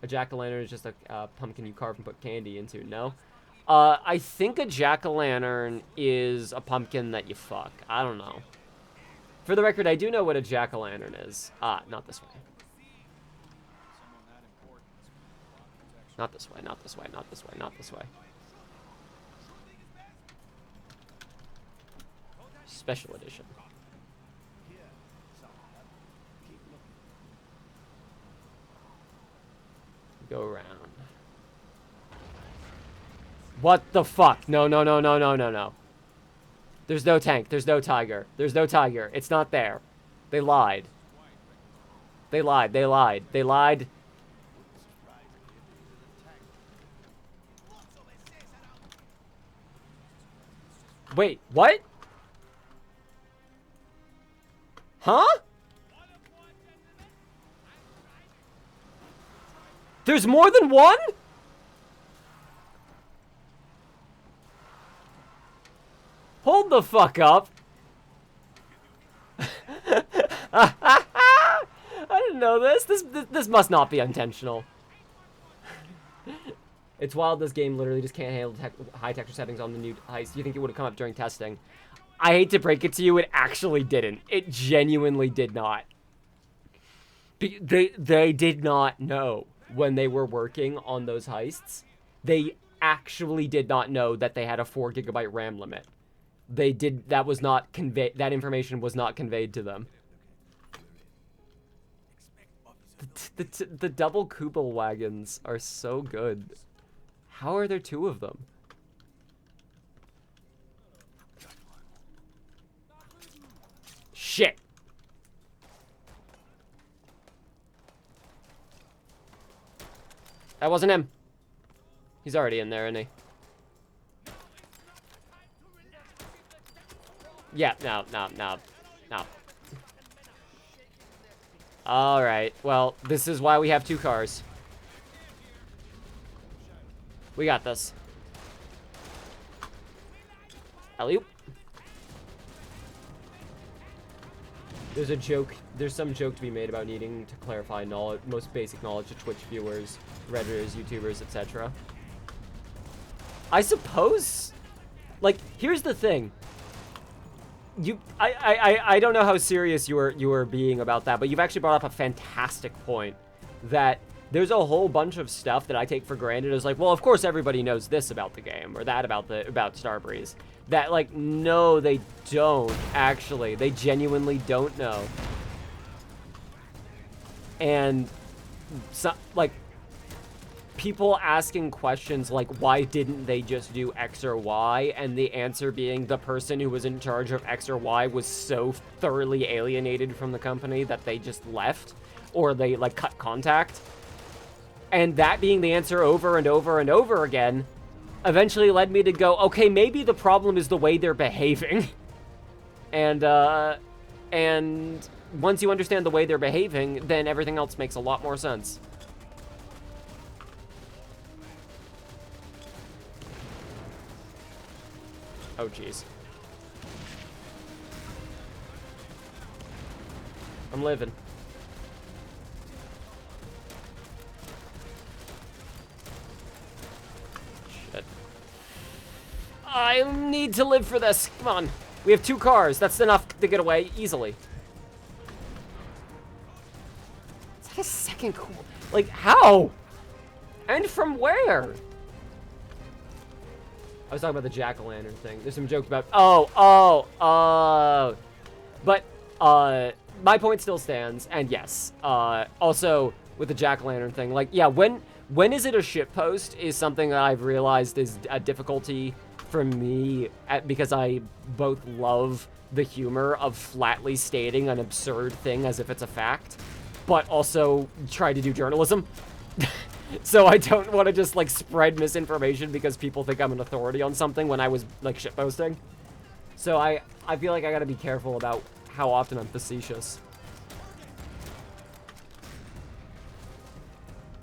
S1: A jack-o'-lantern is just a pumpkin you carve and put candy into. No? I think a jack-o'-lantern is a pumpkin that you fuck. I don't know. For the record, I do know what a jack-o'-lantern is. Not this way. Not this way, not this way, not this way, not this way. Special edition. Go around. What the fuck? No, no, no, no, no, no, no. There's no tank. There's no tiger. There's no tiger. It's not there. They lied. They lied. They lied. They lied. Wait, what? Huh? There's more than one? Hold the fuck up. I didn't know this. This must not be intentional. It's wild this game literally just can't handle high texture settings on the new heist. You think it would have come up during testing? I hate to break it to you, it actually didn't. It genuinely did not. They did not know when they were working on those heists. They actually did not know that they had a 4 GB RAM limit. that was not conveyed, that information was not conveyed to them. The double Kubel wagons are so good. How are there 2 of them? Shit. That wasn't him. He's already in there, isn't he? Yeah, no. Alright, well, this is why we have 2 cars. We got this. Alley-oop. There's some joke to be made about needing to clarify knowledge, most basic knowledge to Twitch viewers, Redditors, YouTubers, etc. I suppose, like, here's the thing. I don't know how serious you were being about that, but you've actually brought up a fantastic point that there's a whole bunch of stuff that I take for granted as like, well, of course everybody knows this about the game or that about Starbreeze. That, like, no, they don't actually. They genuinely don't know. And so, like, people asking questions like, why didn't they just do X or Y? And the answer being the person who was in charge of X or Y was so thoroughly alienated from the company that they just left, or they, like, cut contact. And that being the answer over and over and over again eventually led me to go, okay, maybe the problem is the way they're behaving. And once you understand the way they're behaving, then everything else makes a lot more sense. Oh, jeez. I'm living. Shit. I need to live for this. Come on. We have 2 cars. That's enough to get away easily. Is that a second cool? Like, how? And from where? I was talking about the jack-o'-lantern thing. There's some jokes about, but, my point still stands, and yes, also, with the jack-o'-lantern thing, like, yeah, when is it a shitpost is something that I've realized is a difficulty for me, because I both love the humor of flatly stating an absurd thing as if it's a fact, but also try to do journalism. So I don't want to just, like, spread misinformation because people think I'm an authority on something when I was, like, shitposting. So I feel like I gotta be careful about how often I'm facetious.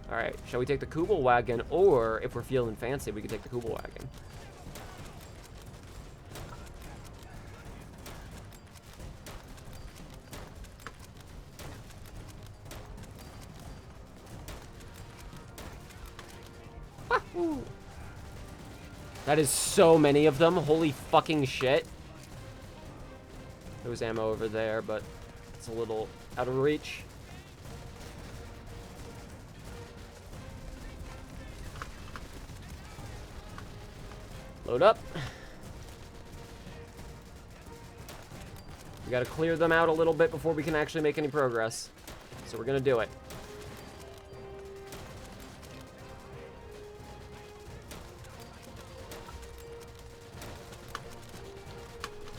S1: Alright, shall we take the Kubel wagon, or if we're feeling fancy, we can take the Kubel wagon. Wahoo! That is so many of them. Holy fucking shit. There was ammo over there, but it's a little out of reach. Load up. We gotta clear them out a little bit before we can actually make any progress. So we're gonna do it.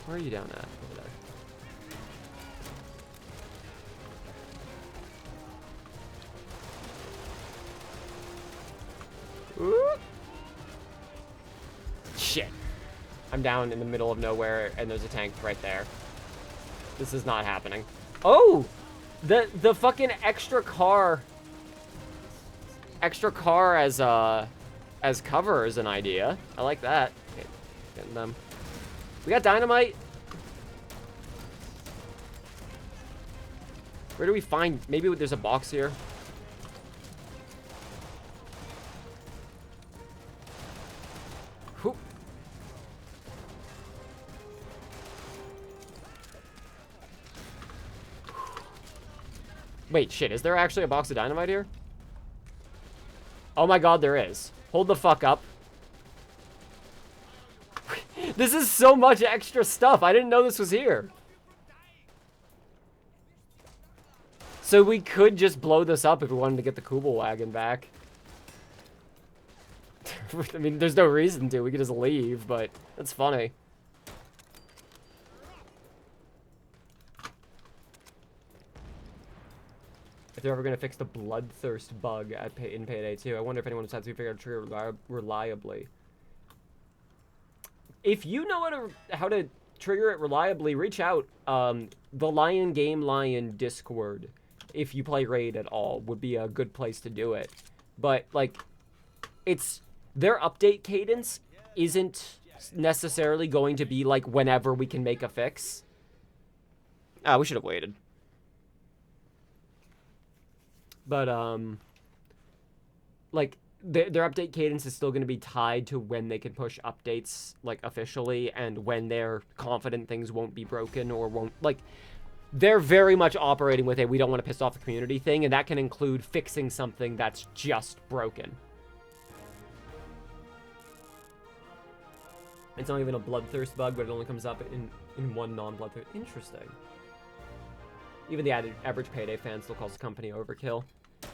S1: Where are you down at? Over there. Ooh. Shit. I'm down in the middle of nowhere, and there's a tank right there. This is not happening. Oh! The fucking extra car as cover is an idea. I like that. Okay, getting them. We got dynamite. Where do we find? Maybe there's a box here. Whoop. Wait, shit. Is there actually a box of dynamite here? Oh my god, there is. Hold the fuck up. This is so much extra stuff. I didn't know this was here. So we could just blow this up if we wanted to get the Kubel wagon back. I mean, there's no reason to. We could just leave, but that's funny. If they're ever going to fix the bloodthirst bug in Payday 2, I wonder if anyone decides to figure out trigger reliably. If you know how to trigger it reliably, reach out. The Lion Game Lion Discord, if you play Raid at all, would be a good place to do it. But, like, their update cadence isn't necessarily going to be, like, whenever we can make a fix. We should have waited. But, like, their update cadence is still going to be tied to when they can push updates, like, officially, and when they're confident things won't be broken or won't, like, they're very much operating with a we don't want to piss off the community thing, and that can include fixing something that's just broken. It's not even a bloodthirst bug, but it only comes up in one non-bloodthirst. Interesting. Even the average Payday fan still calls the company overkill.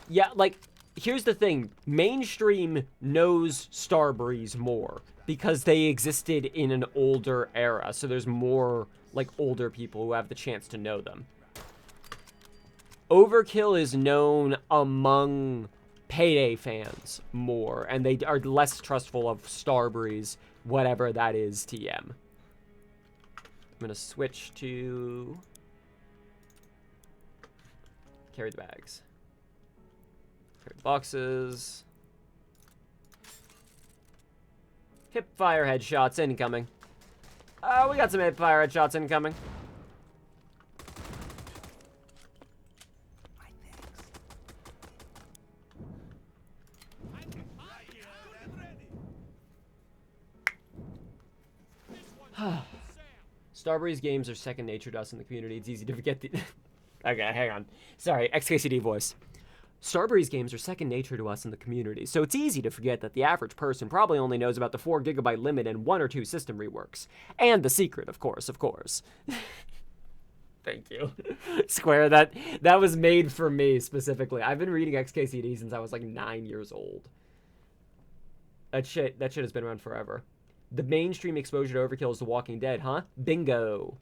S1: Yeah, like, here's the thing. Mainstream knows Starbreeze more because they existed in an older era. So there's more, like, older people who have the chance to know them. Overkill is known among Payday fans more, and they are less trustful of Starbreeze, whatever that is, TM. I'm going to switch to... carry the bags. Carry the boxes. Hip fire headshots incoming. We got some hip fire headshots incoming. Starbreeze games are second nature to us in the community. It's easy to forget the... Okay, hang on. Sorry, XKCD voice. Starbreeze games are second nature to us in the community, so it's easy to forget that the average person probably only knows about the 4 GB limit and 1 or 2 system reworks. And the secret, of course, Thank you. Square, that was made for me, specifically. I've been reading XKCD since I was, like, 9 years old. That shit has been around forever. The mainstream exposure to Overkill is The Walking Dead, huh? Bingo.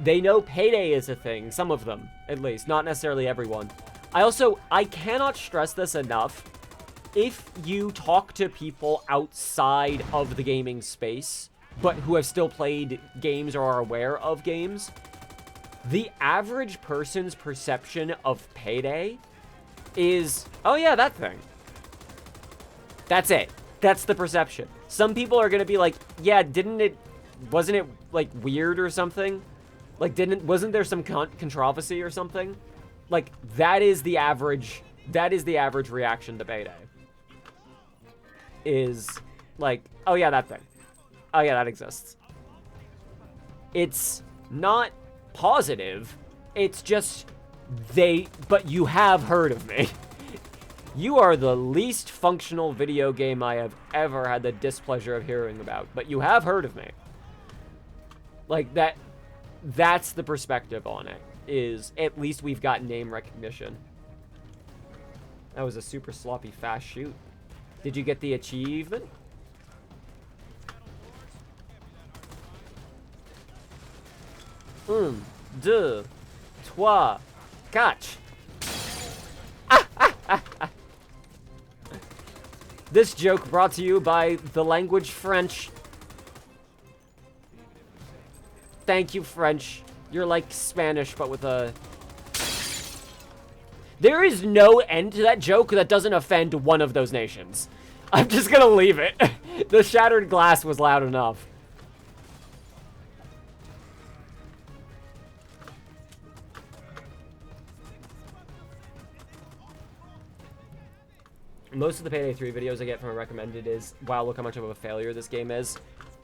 S1: They know Payday is a thing. Some of them, at least. Not necessarily everyone. I cannot stress this enough. If you talk to people outside of the gaming space, but who have still played games or are aware of games, the average person's perception of Payday is, oh yeah, that thing. That's it. That's the perception. Some people are going to be like, yeah, wasn't it, like, weird or something? Like, wasn't there some controversy or something? Like, that is the average reaction to Payday. Is, like, oh yeah, that thing. Oh yeah, that exists. It's not positive. It's just, but you have heard of me. You are the least functional video game I have ever had the displeasure of hearing about, but you have heard of me. Like, that's the perspective on it, is at least we've got name recognition. That was a super sloppy fast shoot. Did you get the achievement? 1, 2, 3, catch. This joke brought to you by the language French. Thank you, French. You're like Spanish, but with a... There is no end to that joke that doesn't offend one of those nations. I'm just gonna leave it. The shattered glass was loud enough. Most of the Payday 3 videos I get from a recommended is, wow, look how much of a failure this game is.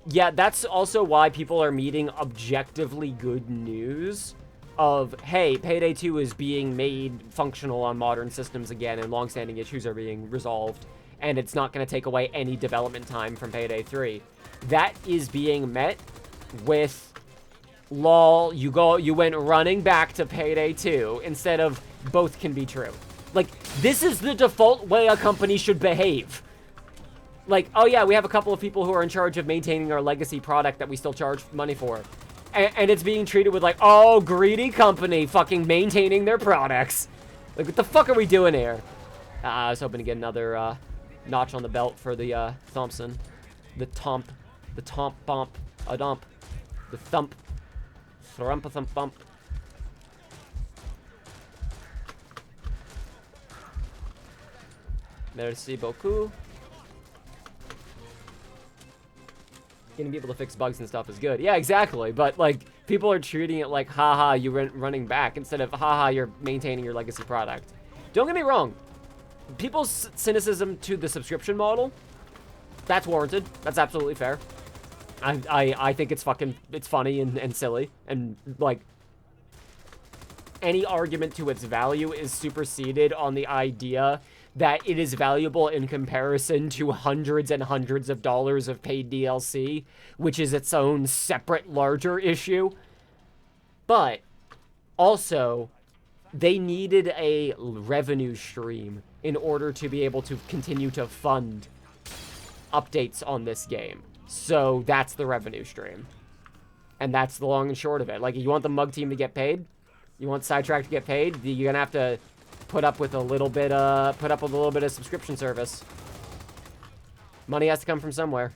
S1: Yeah, that's also why people are meeting objectively good news of, hey, Payday 2 is being made functional on modern systems again, and long-standing issues are being resolved, and it's not going to take away any development time from Payday 3. that is being met with, lol, you went running back to Payday 2, instead of both can be true. Like, this is the default way a company should behave. Like, oh yeah, we have a couple of people who are in charge of maintaining our legacy product that we still charge money for. And it's being treated with like, oh, greedy company fucking maintaining their products. Like, what the fuck are we doing here? I was hoping to get another notch on the belt for the Thompson. The thump, bump, a dump, the thump, thrump, a thump, bump. Merci beaucoup. Gonna be able to fix bugs and stuff is good. Yeah, exactly. But, like, people are treating it like, haha, you're running back, instead of, haha, you're maintaining your legacy product. Don't get me wrong. People's cynicism to the subscription model, that's warranted. That's absolutely fair. I think it's funny and silly. And, like, any argument to its value is superseded on the idea that it is valuable in comparison to hundreds and hundreds of dollars of paid DLC, which is its own separate, larger issue. But also, they needed a revenue stream in order to be able to continue to fund updates on this game. So that's the revenue stream. And that's the long and short of it. Like, you want the Mug team to get paid? You want SideTrack to get paid? You're gonna have to put up with a little bit of subscription service. Money has to come from somewhere.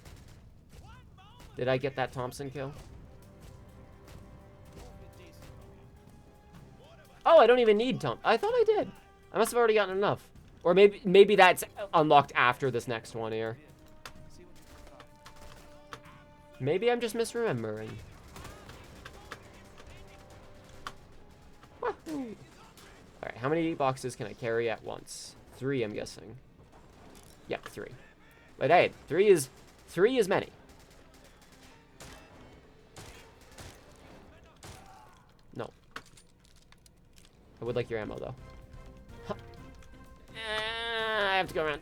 S1: Did I get that Thompson kill? Oh, I don't even need Tom. I thought I did. I must have already gotten enough. Or maybe that's unlocked after this next one here. Maybe I'm just misremembering. Wahoo! Alright, how many boxes can I carry at once? 3, I'm guessing. Yep, 3. But hey, 3 is many. No. I would like your ammo, though. Huh. I have to go around.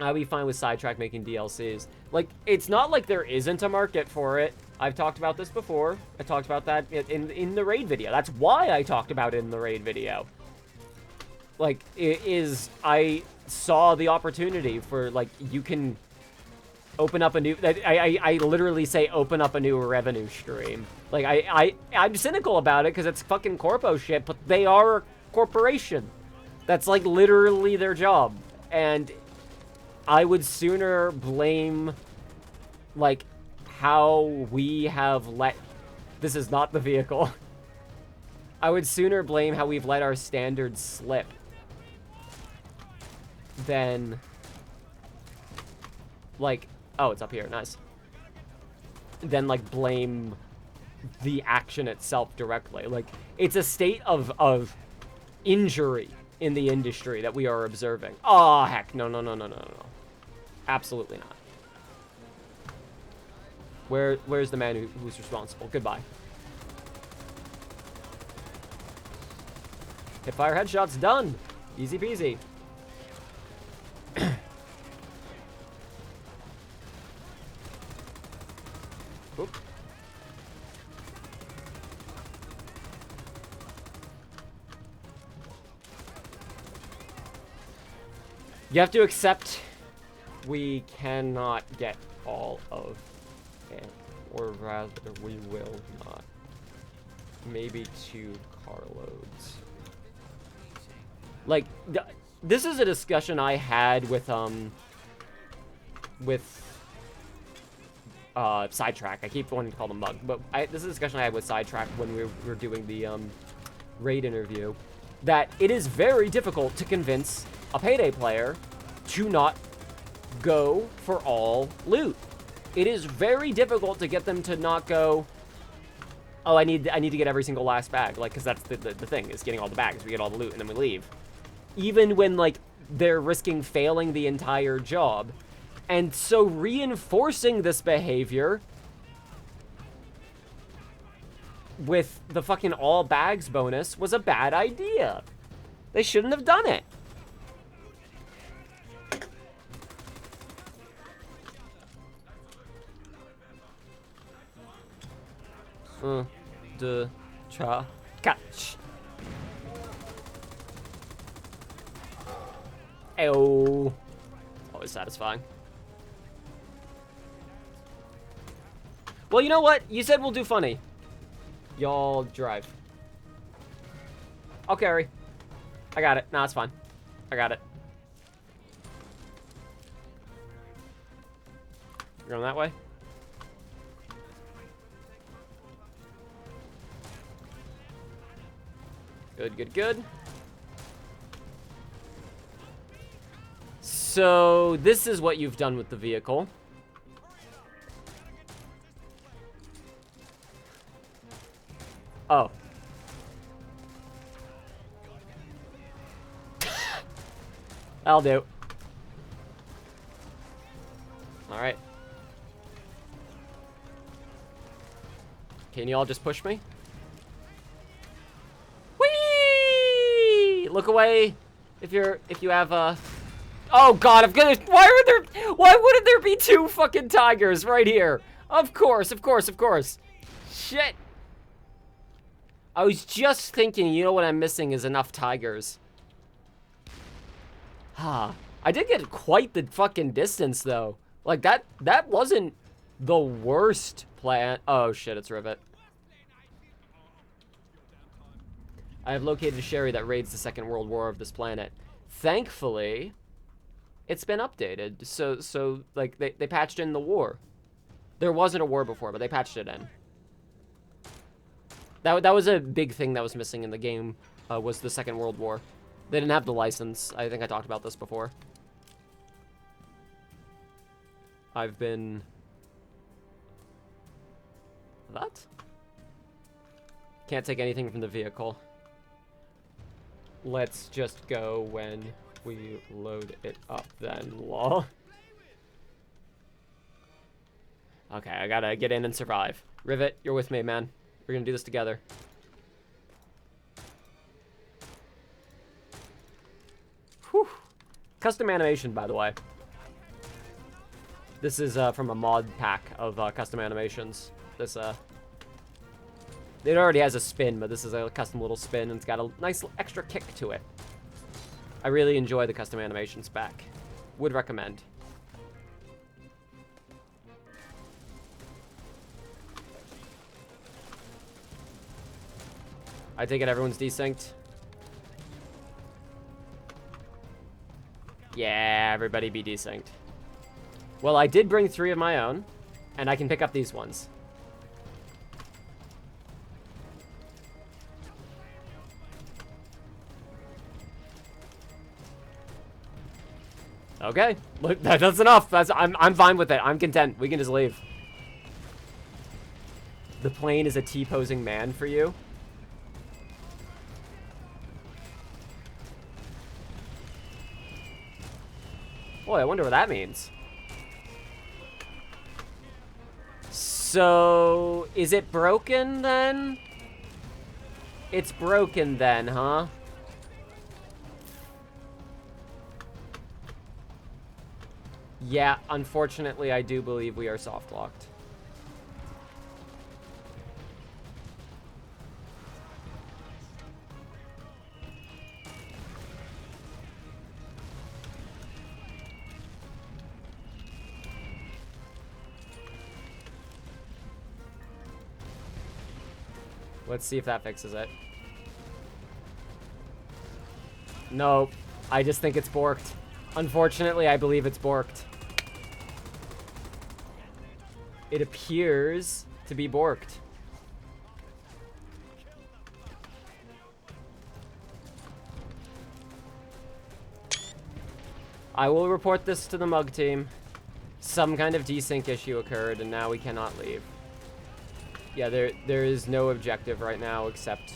S1: I'll be fine with SideTrack making DLCs. Like, it's not like there isn't a market for it. I've talked about this before. I talked about that in the raid video. That's why I talked about it in the raid video. Like, I saw the opportunity for, like, you can open up a new... I literally say open up a new revenue stream. Like, I'm cynical about it because it's fucking corpo shit, but they are a corporation. That's, like, literally their job. And I would sooner blame, like, how we have let... This is not the vehicle. I would sooner blame how we've let our standards slip than, like... Oh, it's up here. Nice. Than, like, blame the action itself directly. Like, it's a state of injury in the industry that we are observing. Oh, heck. No. Absolutely not. Where's the man who's responsible? Goodbye. Hipfire headshots done. Easy peasy. Oop. You have to accept we cannot get all of it, or rather we will not. Maybe 2 carloads. Like, this is a discussion I had with SideTrack. I keep wanting to call them Mug, but this is a discussion I had with SideTrack when we were doing the raid interview, that it is very difficult to convince a Payday player to not go for all loot. It is very difficult to get them to not go, oh, I need to get every single last bag, like, because that's the thing, is getting all the bags. We get all the loot and then we leave. Even when, like, they're risking failing the entire job. And so reinforcing this behavior with the fucking all bags bonus was a bad idea. They shouldn't have done it. de, cha, catch. Ayo. Always satisfying. Well, you know what? You said we'll do funny. Y'all drive. I'll carry. I got it. Nah, it's fine. I got it. You're going that way? Good, good, good. So, this is what you've done with the vehicle. Oh. That'll do. Alright. Can you all just push me? Whee! Look away if you have oh god, I'm gonna why wouldn't there be two fucking tigers right here? Of course, of course, of course. Shit. I was just thinking, you know what I'm missing is enough tigers. I did get quite the fucking distance though. Like that wasn't the worst plan. Oh shit, it's Rivet. I have located a Sheri that raids the Second World War of this planet. Thankfully, it's been updated. So like they patched in the war. There wasn't a war before, but they patched it in. That was a big thing that was missing in the game, was the Second World War. They didn't have the license. I think I talked about this before. I've been... That? Can't take anything from the vehicle. Let's just go when we load it up then, lol. Okay, I gotta get in and survive. Rivet, you're with me, man. We're gonna do this together. Whew. Custom animation, by the way. This is from a mod pack of custom animations. This it already has a spin, but this is a custom little spin, and it's got a nice extra kick to it. I really enjoy the custom animations pack. Would recommend. I take it everyone's desynced. Yeah, everybody be desynced. Well, I did bring 3 of my own, and I can pick up these ones. Okay, look, that's enough. I'm fine with it. I'm content. We can just leave. The plane is a T-posing man for you. Boy, I wonder what that means. So, is it broken then? It's broken then, huh? Yeah, unfortunately, I do believe we are soft locked. Let's see if that fixes it. Nope. I just think it's borked. Unfortunately, I believe it's borked. It appears to be borked. I will report this to the mug team. Some kind of desync issue occurred, and now we cannot leave. Yeah, there is no objective right now except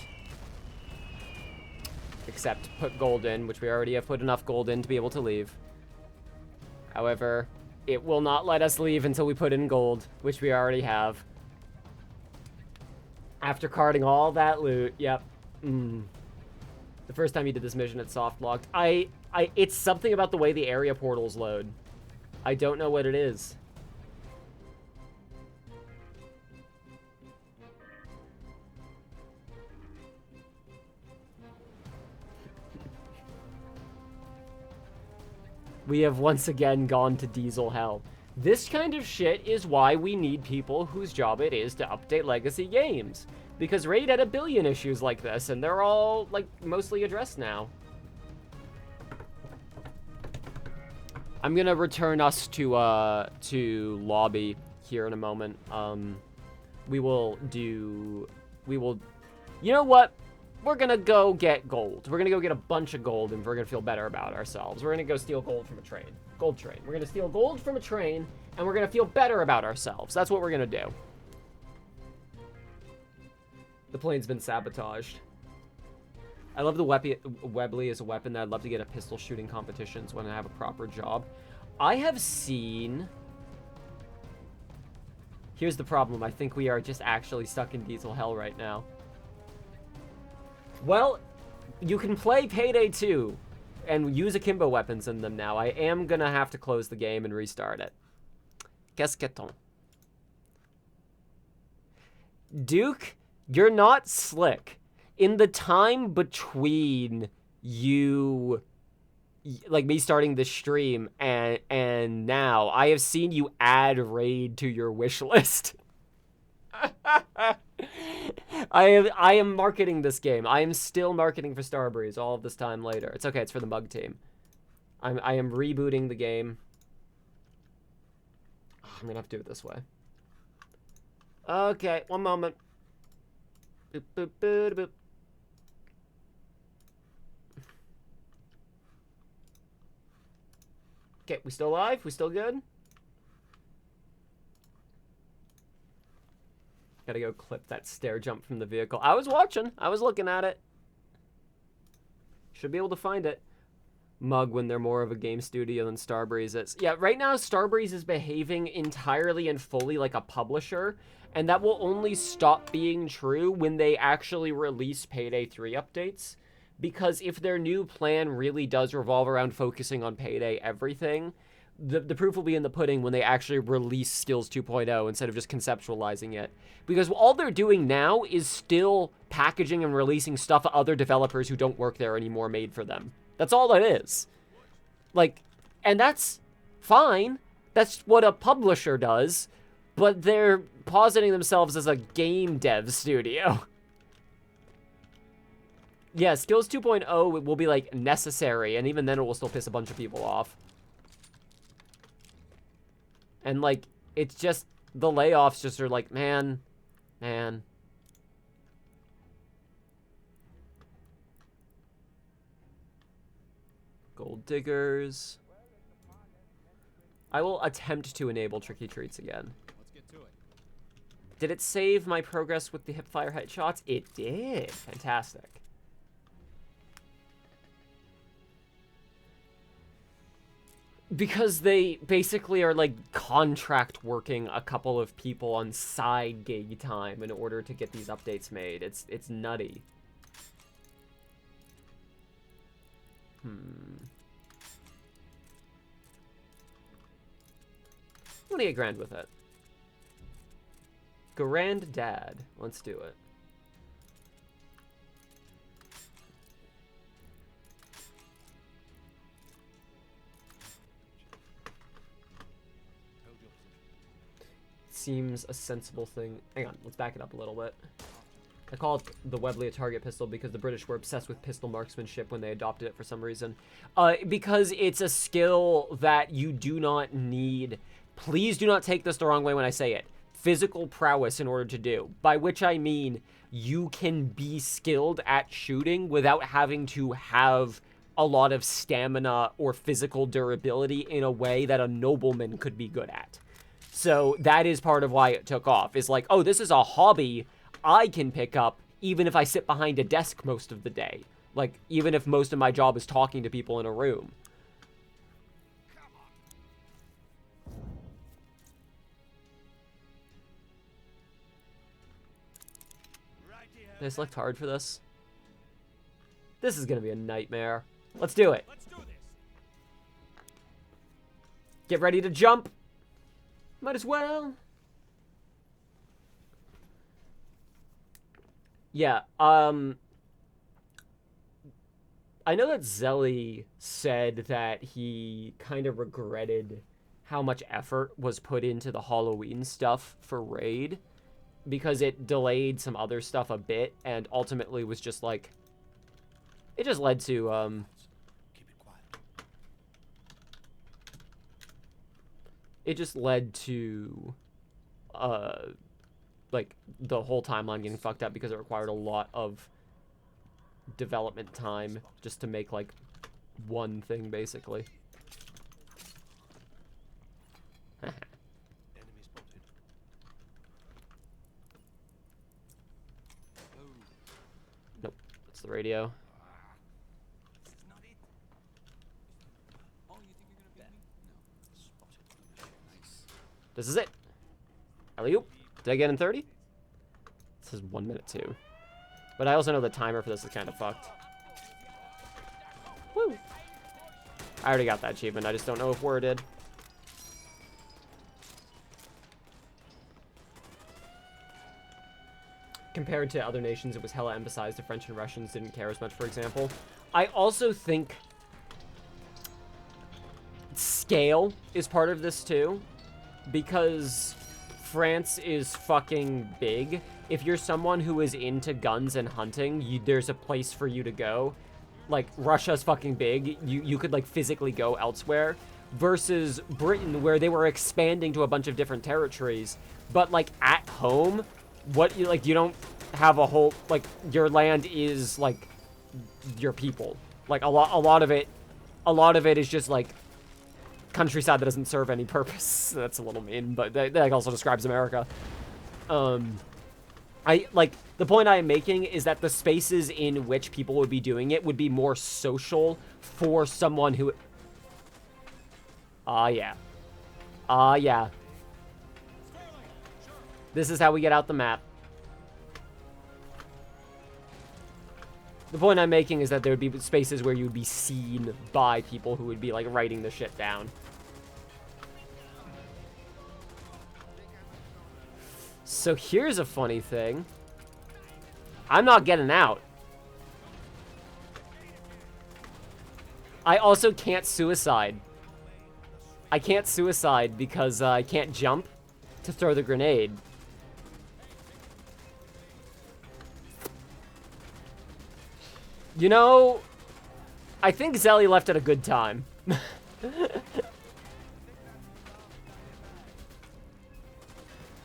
S1: put gold in, which we already have put enough gold in to be able to leave. However, it will not let us leave until we put in gold, which we already have. After carting all that loot, yep. The first time you did this mission, it's soft locked. It's something about the way the area portals load. I don't know what it is. We have once again gone to diesel hell. This kind of shit is why we need people whose job it is to update legacy games. Because Raid had a billion issues like this, and they're all, like, mostly addressed now. I'm gonna return us to lobby here in a moment. You know what? We're gonna go get gold. We're gonna go get a bunch of gold, and we're gonna feel better about ourselves. We're gonna go steal gold from a train. Gold train. We're gonna steal gold from a train, and we're gonna feel better about ourselves. That's what we're gonna do. The plane's been sabotaged. I love the Webley as a weapon. That I'd love to get at pistol shooting competitions when I have a proper job. I have seen... Here's the problem. I think we are just actually stuck in diesel hell right now. Well, you can play Payday 2 and use akimbo weapons in them now. I am gonna have to close the game and restart it. Qu'est-ce que Duke, you're not slick. In the time between you, like me starting the stream and now, I have seen you add Raid to your wish list. I am marketing this game. I am still marketing for Starbreeze all of this time later. It's okay. It's for the mug team. I am rebooting the game. I'm gonna have to do it this way. Okay, one moment. Boop, boop, boop, boop. Okay, we still live? We still good? Gotta go clip that stair jump from the vehicle. I was watching. I was looking at it. Should be able to find it. Mug when they're more of a game studio than Starbreeze is. Yeah, right now Starbreeze is behaving entirely and fully like a publisher, and that will only stop being true when they actually release Payday 3 updates. Because if their new plan really does revolve around focusing on Payday everything, the proof will be in the pudding when they actually release Skills 2.0 instead of just conceptualizing it. Because all they're doing now is still packaging and releasing stuff other developers who don't work there anymore made for them. That's all it is. Like, and that's fine. That's what a publisher does. But they're positing themselves as a game dev studio. Yeah, Skills 2.0 will be, like, necessary, and even then it will still piss a bunch of people off. And, like, it's just, the layoffs just are like, man. Gold diggers. I will attempt to enable tricky treats again.
S6: Let's get to it.
S1: Did it save my progress with the hipfire headshots? It did. Fantastic. Because they basically are, like, contract working a couple of people on side gig time in order to get these updates made. It's nutty. 28 grand with it. Granddad. Let's do it. Seems a sensible thing. Hang on, let's back it up a little bit. I call it the Webley a target pistol because the British were obsessed with pistol marksmanship when they adopted it for some reason. Because it's a skill that you do not need. Please do not take this the wrong way when I say it. Physical prowess in order to do. By which I mean you can be skilled at shooting without having to have a lot of stamina or physical durability in a way that a nobleman could be good at. So that is part of why it took off. Is like, oh, this is a hobby I can pick up even if I sit behind a desk most of the day. Like, even if most of my job is talking to people in a room. Did I select hard for this? This is gonna be a nightmare. Let's do it.
S6: Let's do this.
S1: Get ready to jump. Might as well. Yeah, I know that Zelly said that he kind of regretted how much effort was put into the Halloween stuff for Raid, because it delayed some other stuff a bit, and ultimately was just like, it just led to,
S3: Keep it quiet.
S1: it just led to, like, the whole timeline getting fucked up because it required a lot of development time just to make, like, one thing, basically.
S3: Enemy spotted. Oh,
S1: Nope, that's the radio.
S3: this is not it. Oh, you think you're gonna beat me? No. Spotted. Nice.
S1: This is it. Alley-oop. Did I get in 30? It says 1 minute 2. But I also know the timer for this is kind of fucked. Woo! I already got that achievement. I just don't know if Word did. Compared to other nations, it was hella emphasized. The French and Russians didn't care as much, for example. I also think scale is part of this too, because France is fucking big. If you're someone who is into guns and hunting, there's a place for you to go. Like, Russia's fucking big. You could, like, physically go elsewhere. Versus Britain, where they were expanding to a bunch of different territories. But, like, at home, you don't have a whole, like, your land is, like, your people. Like, a lot of it is just, like, countryside that doesn't serve any purpose. That's a little mean, but that also describes America. The point I am making is that the spaces in which people would be doing it would be more social for someone who... yeah. Yeah. This is how we get out the map. The point I'm making is that there would be spaces where you would be seen by people who would be, like, writing the shit down. So here's a funny thing. I'm not getting out. I also can't suicide. I can't suicide because I can't jump to throw the grenade. You know, I think Zelly left at a good time.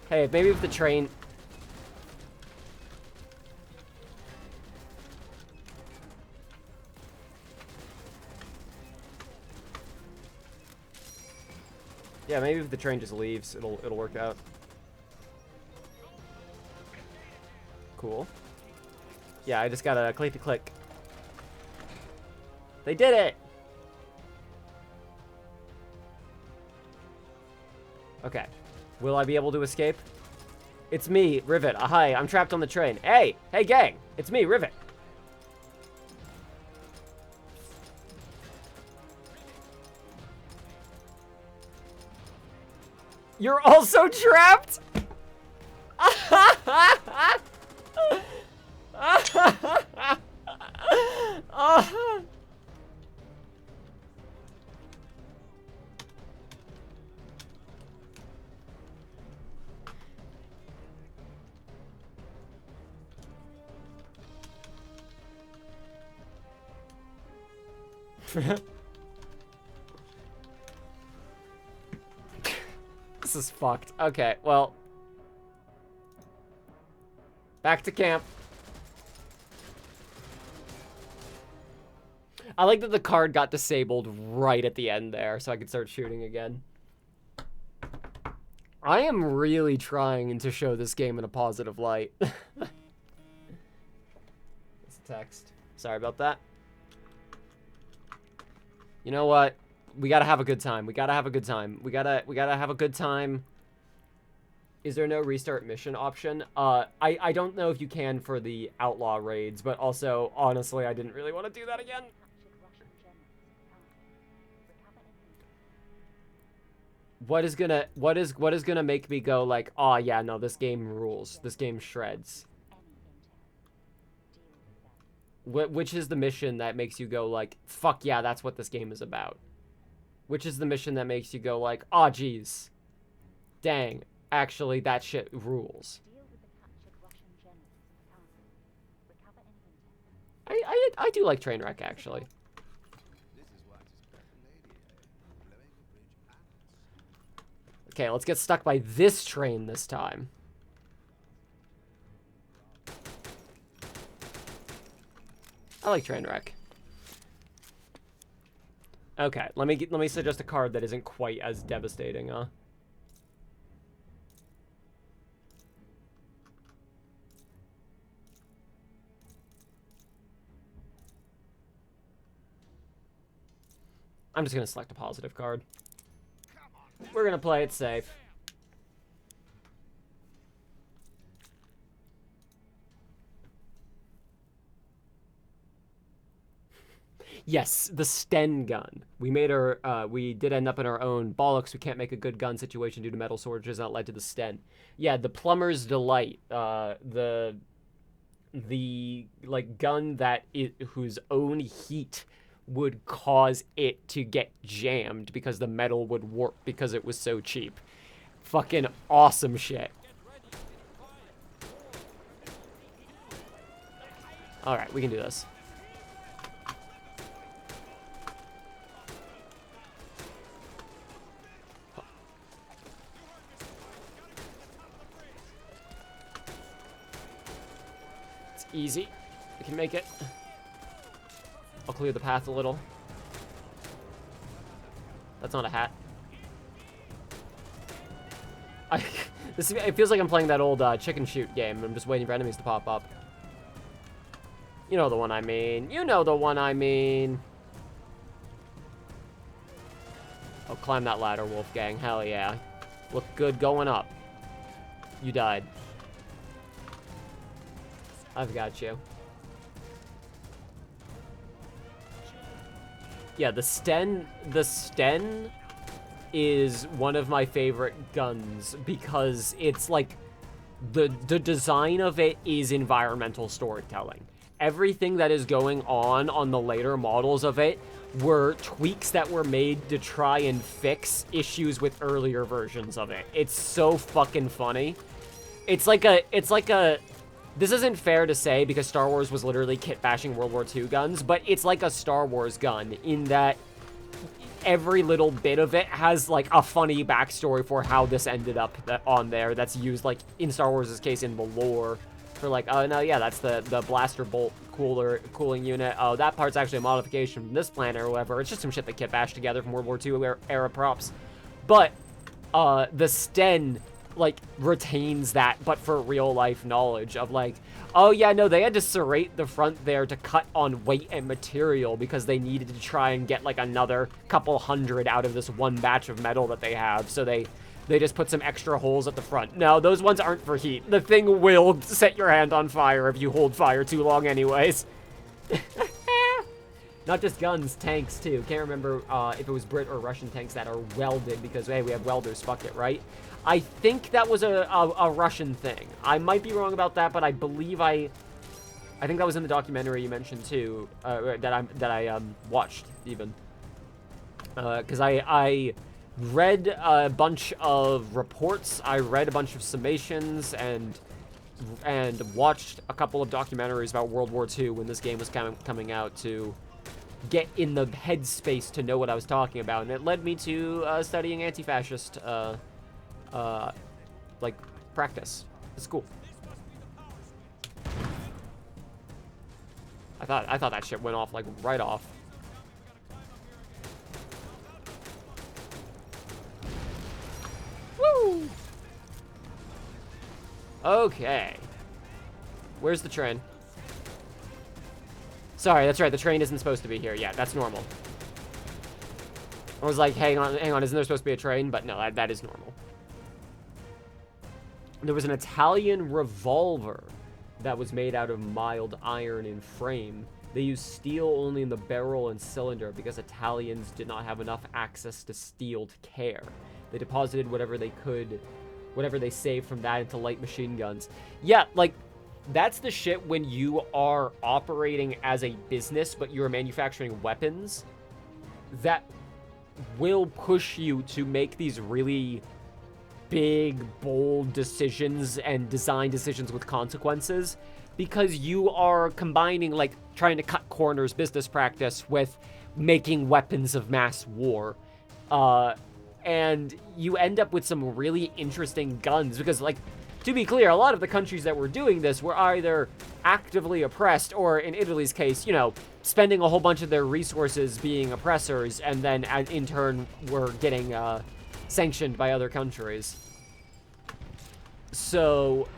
S1: Hey, maybe if the train... Yeah, maybe if the train just leaves, it'll work out. Cool. Yeah, I just gotta click to click. They did it! Okay. Will I be able to escape? It's me, Rivet. Hi, I'm trapped on the train. Hey! Hey, gang! It's me, Rivet. You're also trapped? This is fucked. Okay, well. Back to camp. I like that the card got disabled right at the end there, so I could start shooting again. I am really trying to show this game in a positive light. It's a text. Sorry about that. You know what? We gotta have a good time. We gotta have a good time. We gotta have a good time. Is there no restart mission option? I don't know if you can for the outlaw raids, but also, honestly, I didn't really want to do that again. What is gonna make me go like, oh yeah, no, this game rules. This game shreds. Which is the mission that makes you go like, fuck yeah, that's what this game is about? Which is the mission that makes you go like, aw, geez. Dang, actually, that shit rules.
S4: Deal with the captured Russian generals in the castle. Recover any intel.
S1: I do like Trainwreck, actually.
S2: This is why it is called Lady, eh? Blowing a bridge and...
S1: Okay, let's get stuck by this train this time. I like Trainwreck. Okay, let me suggest a card that isn't quite as devastating, huh? I'm just gonna select a positive card. We're gonna play it safe. Yes, the Sten gun. We did end up in our own bollocks. We can't make a good gun situation due to metal shortages that led to the Sten. Yeah, the Plumber's Delight. The like gun whose own heat would cause it to get jammed because the metal would warp because it was so cheap. Fucking awesome shit. Alright, we can do this. It's easy. We can make it. I'll clear the path a little. That's not a hat. It feels like I'm playing that old chicken shoot game. I'm just waiting for enemies to pop up. You know the one I mean. You know the one I mean. Oh, climb that ladder, Wolfgang. Hell yeah. Look good going up. You died. I've got you. Yeah, the Sten is one of my favorite guns because it's like the design of it is environmental storytelling. Everything that is going on the later models of it were tweaks that were made to try and fix issues with earlier versions of it. It's so fucking funny. It's like a this isn't fair to say because Star Wars was literally kit bashing World War II guns, but it's like a Star Wars gun in that every little bit of it has like a funny backstory for how this ended up on there that's used like in Star Wars' case in the lore for like, oh no, yeah, that's the blaster bolt cooling unit. Oh, that part's actually a modification from this planet or whatever. It's just some shit that kit bashed together from World War II era props. But the Sten like retains that, but for real life knowledge of like, oh yeah, no, they had to serrate the front there to cut on weight and material because they needed to try and get like another couple hundred out of this one batch of metal that they have. So they just put some extra holes at the front. No, those ones aren't for heat. The thing will set your hand on fire if you hold fire too long anyways. Not just guns, tanks too. Can't remember if it was Brit or Russian tanks that are welded because, hey, we have welders, fuck it, right? I think that was a Russian thing. I might be wrong about that, but I believe I think that was in the documentary you mentioned too, that I watched even. Because I read a bunch of reports, I read a bunch of summations, and watched a couple of documentaries about World War II when this game was coming out to get in the headspace to know what I was talking about, and it led me to studying anti-fascist like practice. It's cool. I thought that shit went off like right off. Woo! Okay. Where's the train? Sorry, that's right. The train isn't supposed to be here. Yeah, that's normal. I was like, hang on. Isn't there supposed to be a train? But no, that is normal. There was an Italian revolver that was made out of mild iron in frame. They used steel only in the barrel and cylinder because Italians did not have enough access to steel to care. They deposited whatever they could, whatever they saved from that into light machine guns. Yeah, like, That's the shit when you are operating as a business, but you're manufacturing weapons. That will push you to make these really big, bold decisions and design decisions with consequences, because you are combining, like, trying to cut corners business practice with making weapons of mass war. And you end up with some really interesting guns, because, like, to be clear, a lot of the countries that were doing this were either actively oppressed or, in Italy's case, you know, spending a whole bunch of their resources being oppressors, and then in turn were getting sanctioned by other countries. So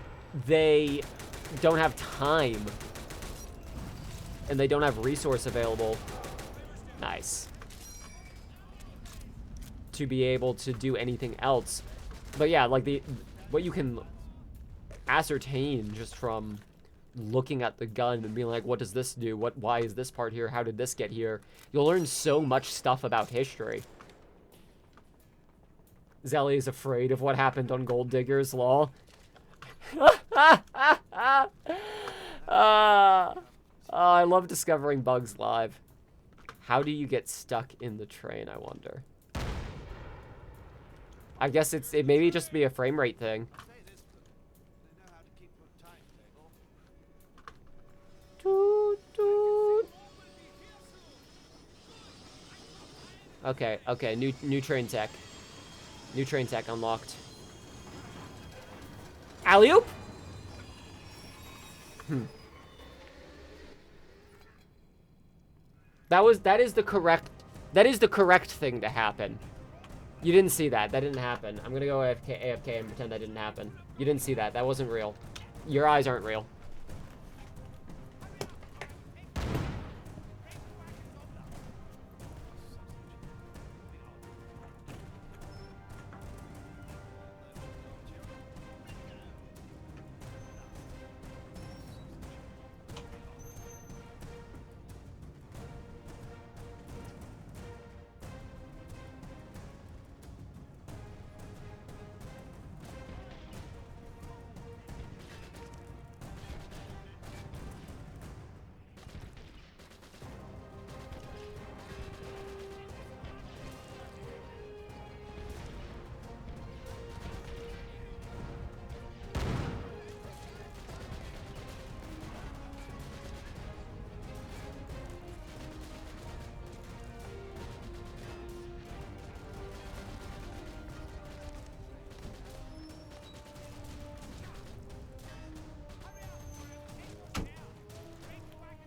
S1: they don't have time, and they don't have resource available. Nice. To be able to do anything else. But yeah, like what you can ascertain just from looking at the gun and being like, what does this do? Why is this part here? How did this get here? You'll learn so much stuff about history. Zelly is afraid of what happened on Gold Diggers, lol. I love discovering bugs live. How do you get stuck in the train, I wonder? I guess it maybe just be a frame rate thing. Toot, toot. Okay, new train tech. New train tech unlocked. Alley-oop? That is the correct thing to happen. You didn't see that. That didn't happen. I'm gonna go AFK and pretend that didn't happen. You didn't see that. That wasn't real. Your eyes aren't real.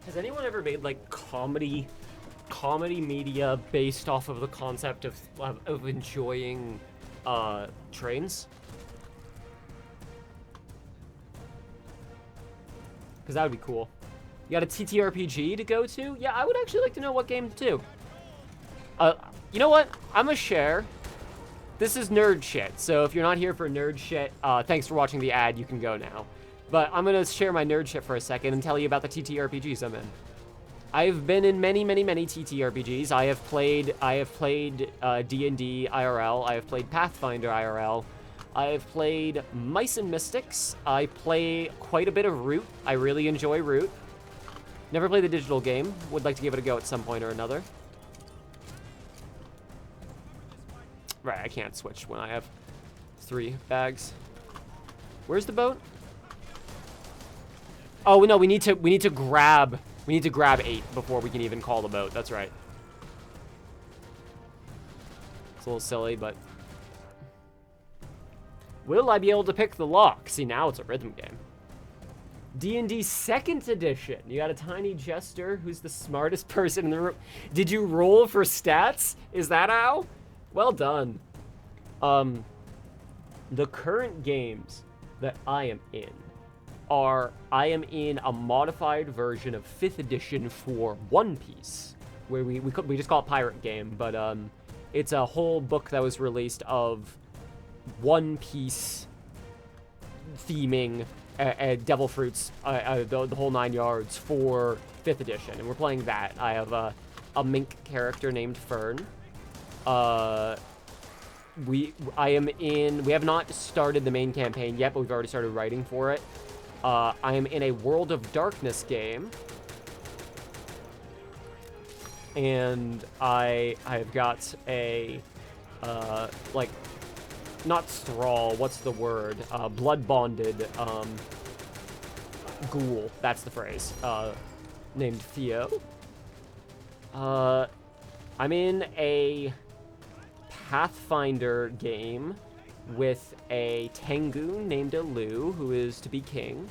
S1: Has anyone ever made, like, comedy media based off of the concept of enjoying trains? Because that would be cool. You got a TTRPG to go to? Yeah, I would actually like to know what game too. You know what? I'm gonna share. This is nerd shit, so if you're not here for nerd shit, thanks for watching the ad, you can go now. But I'm gonna share my nerd shit for a second and tell you about the TTRPGs I'm in. I've been in many TTRPGs. I have played D&D IRL. I have played Pathfinder IRL. I have played Mice and Mystics. I play quite a bit of Root. I really enjoy Root. Never played the digital game. Would like to give it a go at some point or another. Right, I can't switch when I have 3 bags. Where's the boat? Oh no, we need to grab 8 before we can even call the boat. That's right. It's a little silly, but will I be able to pick the lock? See, now it's a rhythm game. D&D 2nd edition. You got a tiny jester who's the smartest person in the room. Did you roll for stats? Is that how? Well done. The current games that I am in are, I am in a modified version of 5th edition for One Piece, where we just call it Pirate Game, but it's a whole book that was released of One Piece theming, Devil Fruits, the whole 9 yards for 5th edition, and we're playing that. I have a mink character named Fern. We have not started the main campaign yet, but we've already started writing for it. I am in a World of Darkness game. And I've got a, like, not thrall, what's the word? Blood bonded, ghoul, that's the phrase, named Theo. I'm in a Pathfinder game with a Tengu named Alu, who is to be king.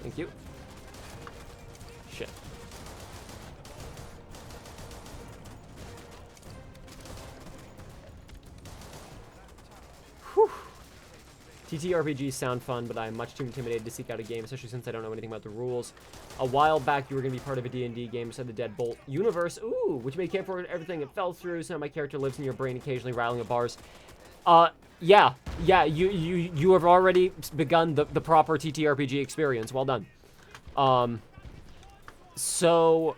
S1: Thank you. Shit. Whew. TTRPGs sound fun, but I'm much too intimidated to seek out a game, especially since I don't know anything about the rules. A while back, you were going to be part of a D&D game inside the Deadbolt universe, ooh, which made camp for everything. It fell through, so now my character lives in your brain, occasionally rattling at bars. Yeah, you have already begun the proper TTRPG experience. Well done. So,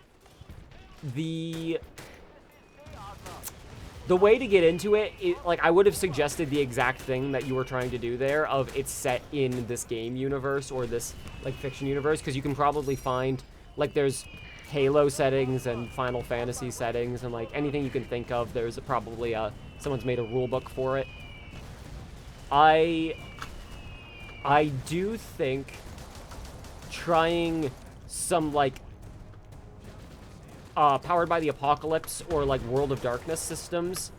S1: the way to get into it, like, I would have suggested the exact thing that you were trying to do there, of it's set in this game universe, or this, like, fiction universe, because you can probably find, like, there's Halo settings and Final Fantasy settings, and, like, anything you can think of, there's probably, someone's made a rule book for it. I do think trying some, like, Powered by the Apocalypse or, like, World of Darkness systems.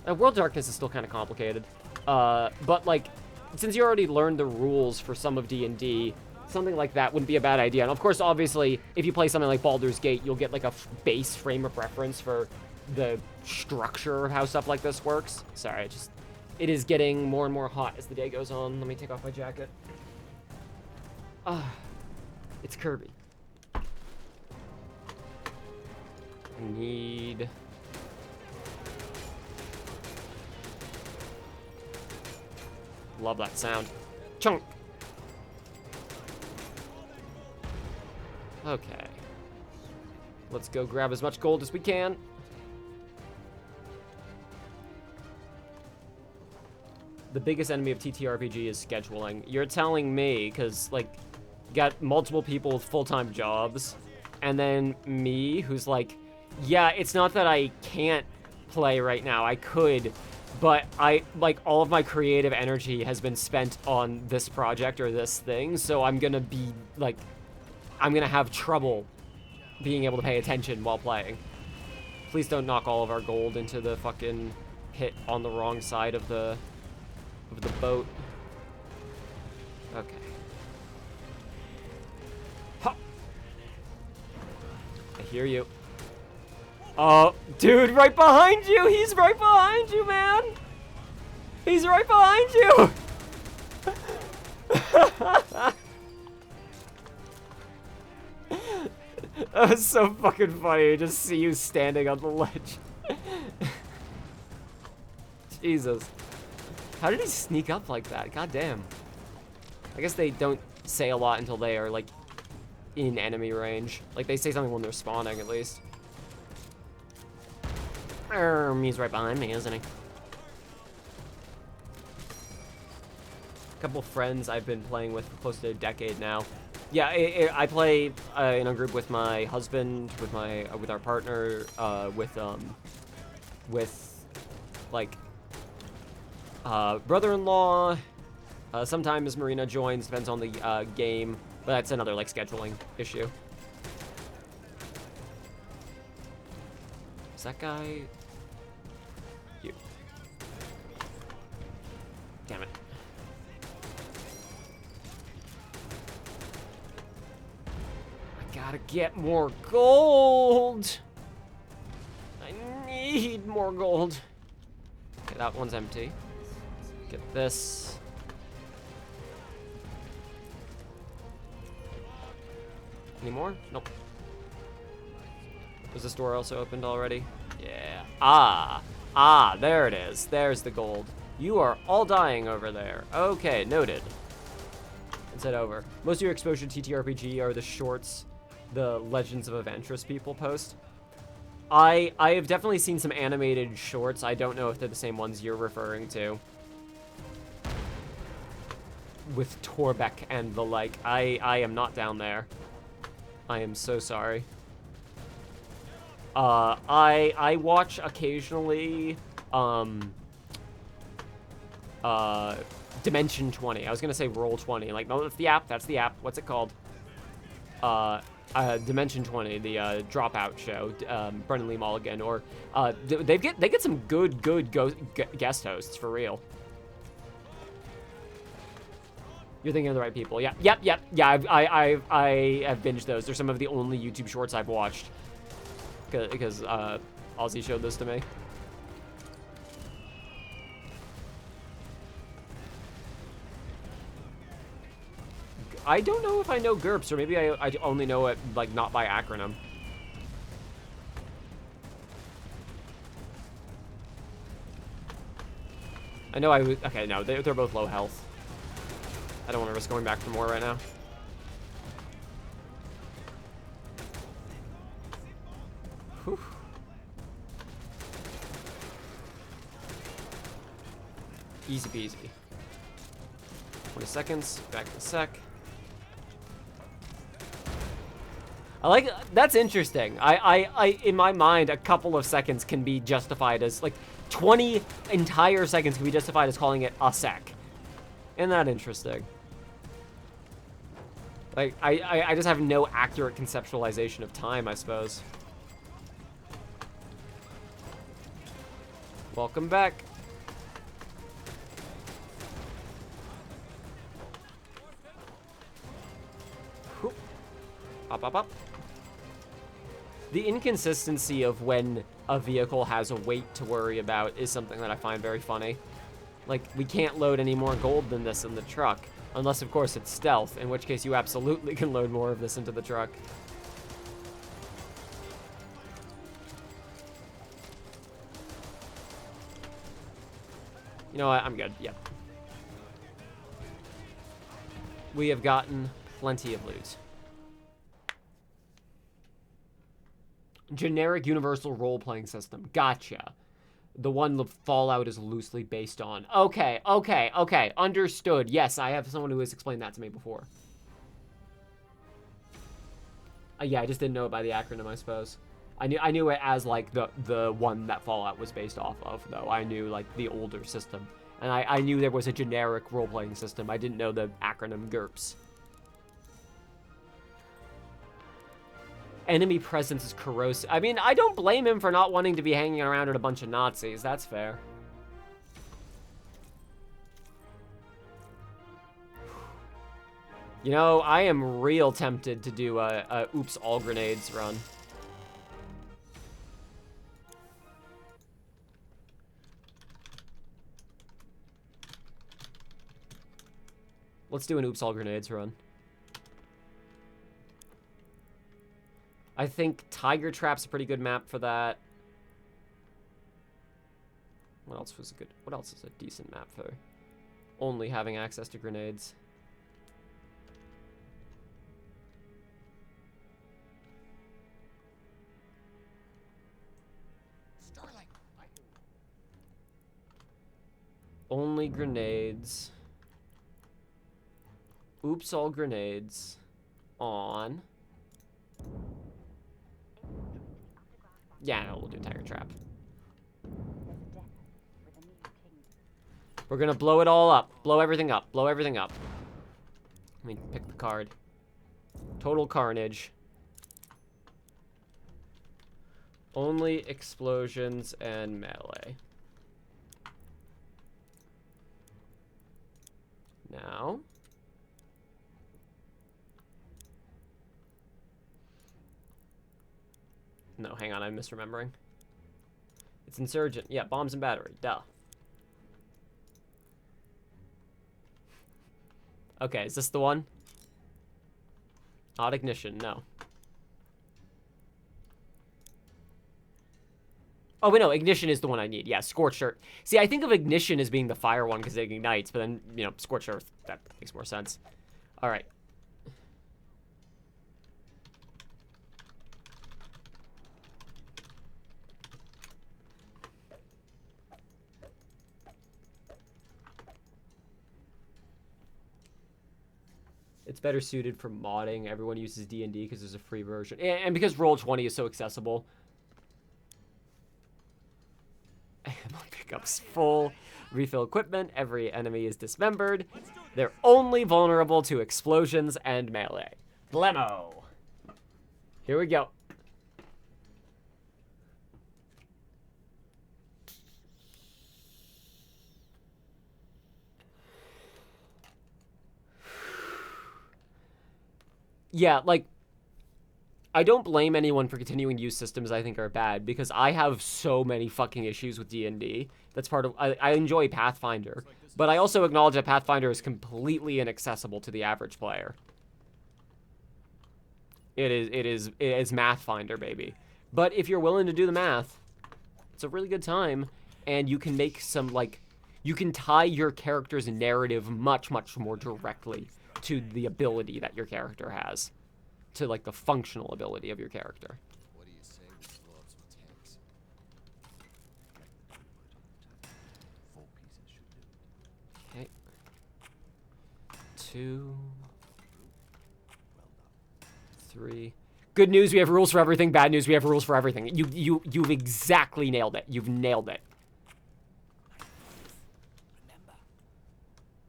S1: World of Darkness is still kind of complicated. But, like, since you already learned the rules for some of D&D, something like that wouldn't be a bad idea. And, of course, obviously, if you play something like Baldur's Gate, you'll get, like, a base frame of reference for the structure of how stuff like this works. Sorry, it is getting more and more hot as the day goes on. Let me take off my jacket. It's Kirby. I need... Love that sound. Chunk! Okay. Let's go grab as much gold as we can. The biggest enemy of TTRPG is scheduling. You're telling me, because, like, you got multiple people with full-time jobs, and then me, who's like, yeah, it's not that I can't play right now. I could, but all of my creative energy has been spent on this project or this thing, so I'm gonna be, like, I'm gonna have trouble being able to pay attention while playing. Please don't knock all of our gold into the fucking pit on the wrong side of the boat. Okay. Ha! I hear you. Oh, dude, right behind you! He's right behind you, man! He's right behind you! That was so fucking funny to just see you standing on the ledge. Jesus. How did he sneak up like that? God damn. I guess they don't say a lot until they are, like, in enemy range. Like, they say something when they're spawning, at least. He's right behind me, isn't he? A couple friends I've been playing with for close to a decade now. Yeah, I play in a group with my husband, with our partner, with like brother-in-law. Sometimes Marina joins, depends on the game, but that's another like scheduling issue. Is that guy? You. Damn it. Gotta get more gold. I need more gold. Okay, that one's empty. Get this. Any more? Nope. Was this door also opened already? Yeah. Ah, there it is. There's the gold. You are all dying over there. Okay, noted. Let's head over. Most of your exposure to TTRPG are the shorts the Legends of Aventris people post. I have definitely seen some animated shorts. I don't know if they're the same ones you're referring to. with Torbeck and the like. I am not down there. I am so sorry. I watch occasionally, Dimension 20. I was gonna say Roll 20. Like, no, that's the app. That's the app. What's it called? Dimension 20, the Dropout show. Brendan Lee Mulligan, or they get some good guest hosts for real. You're thinking of the right people. Yeah, yep. Yeah, I have binged those. They're some of the only YouTube shorts I've watched because Ozzy showed this to me. I don't know if I know GURPS, or maybe I only know it, like, not by acronym. I know okay, no, they're both low health. I don't want to risk going back for more right now. Whew. Easy peasy. 20 seconds, back in a sec. That's interesting. I in my mind, a couple of seconds can be justified as, like, 20 entire seconds can be justified as calling it a sec. Isn't that interesting? Like, I just have no accurate conceptualization of time, I suppose. Welcome back. Whoop. Up. The inconsistency of when a vehicle has a weight to worry about is something that I find very funny. Like, we can't load any more gold than this in the truck. Unless, of course, it's stealth, in which case you absolutely can load more of this into the truck. You know what? I'm good. Yep. We have gotten plenty of loot. Generic universal role-playing system. Gotcha. The one the Fallout is loosely based on. Okay. Understood. Yes, I have someone who has explained that to me before. Yeah, I just didn't know it by the acronym, I suppose. I knew it as, like, the one that Fallout was based off of, though. I knew, like, the older system. And I knew there was a generic role-playing system. I didn't know the acronym GURPS. Enemy presence is corrosive. I mean, I don't blame him for not wanting to be hanging around with a bunch of Nazis. That's fair. You know, I am real tempted to do a oops, all grenades run. Let's do an oops, all grenades run. I think Tiger Trap's a pretty good map for that. What else is a decent map for only having access to grenades?
S3: Starlight.
S1: Only grenades. Oops, all grenades on. Yeah, no, we'll do Tiger Trap. We're gonna blow it all up. Blow everything up. Blow everything up. Let me pick the card. Total carnage. Only explosions and melee. Now. No, hang on, I'm misremembering. It's Insurgent. Yeah, bombs and battery. Duh. Okay, is this the one? Odd ignition, no. Oh, wait, no, ignition is the one I need. Yeah, scorched earth. See, I think of ignition as being the fire one because it ignites, but then, you know, scorched earth, that makes more sense. All right. It's better suited for modding. Everyone uses D&D because there's a free version. And because Roll20 is so accessible. Ammo pickups full. Refill equipment. Every enemy is dismembered. They're only vulnerable to explosions and melee. Blemmo. Here we go. Yeah, like, I don't blame anyone for continuing to use systems I think are bad, because I have so many fucking issues with D&D. That's part of... I enjoy Pathfinder, but I also acknowledge that Pathfinder is completely inaccessible to the average player. It is Mathfinder, baby. But if you're willing to do the math, it's a really good time, and you can make some, like... You can tie your character's narrative much, much more directly to the ability that your character has. To, like, the functional ability of your character.
S3: What do you say we blow up some tanks?
S2: 4 pieces should do it.
S1: Okay. 2. 3. Good news, we have rules for everything. Bad news, we have rules for everything. You've exactly nailed it. You've nailed it.
S3: Remember,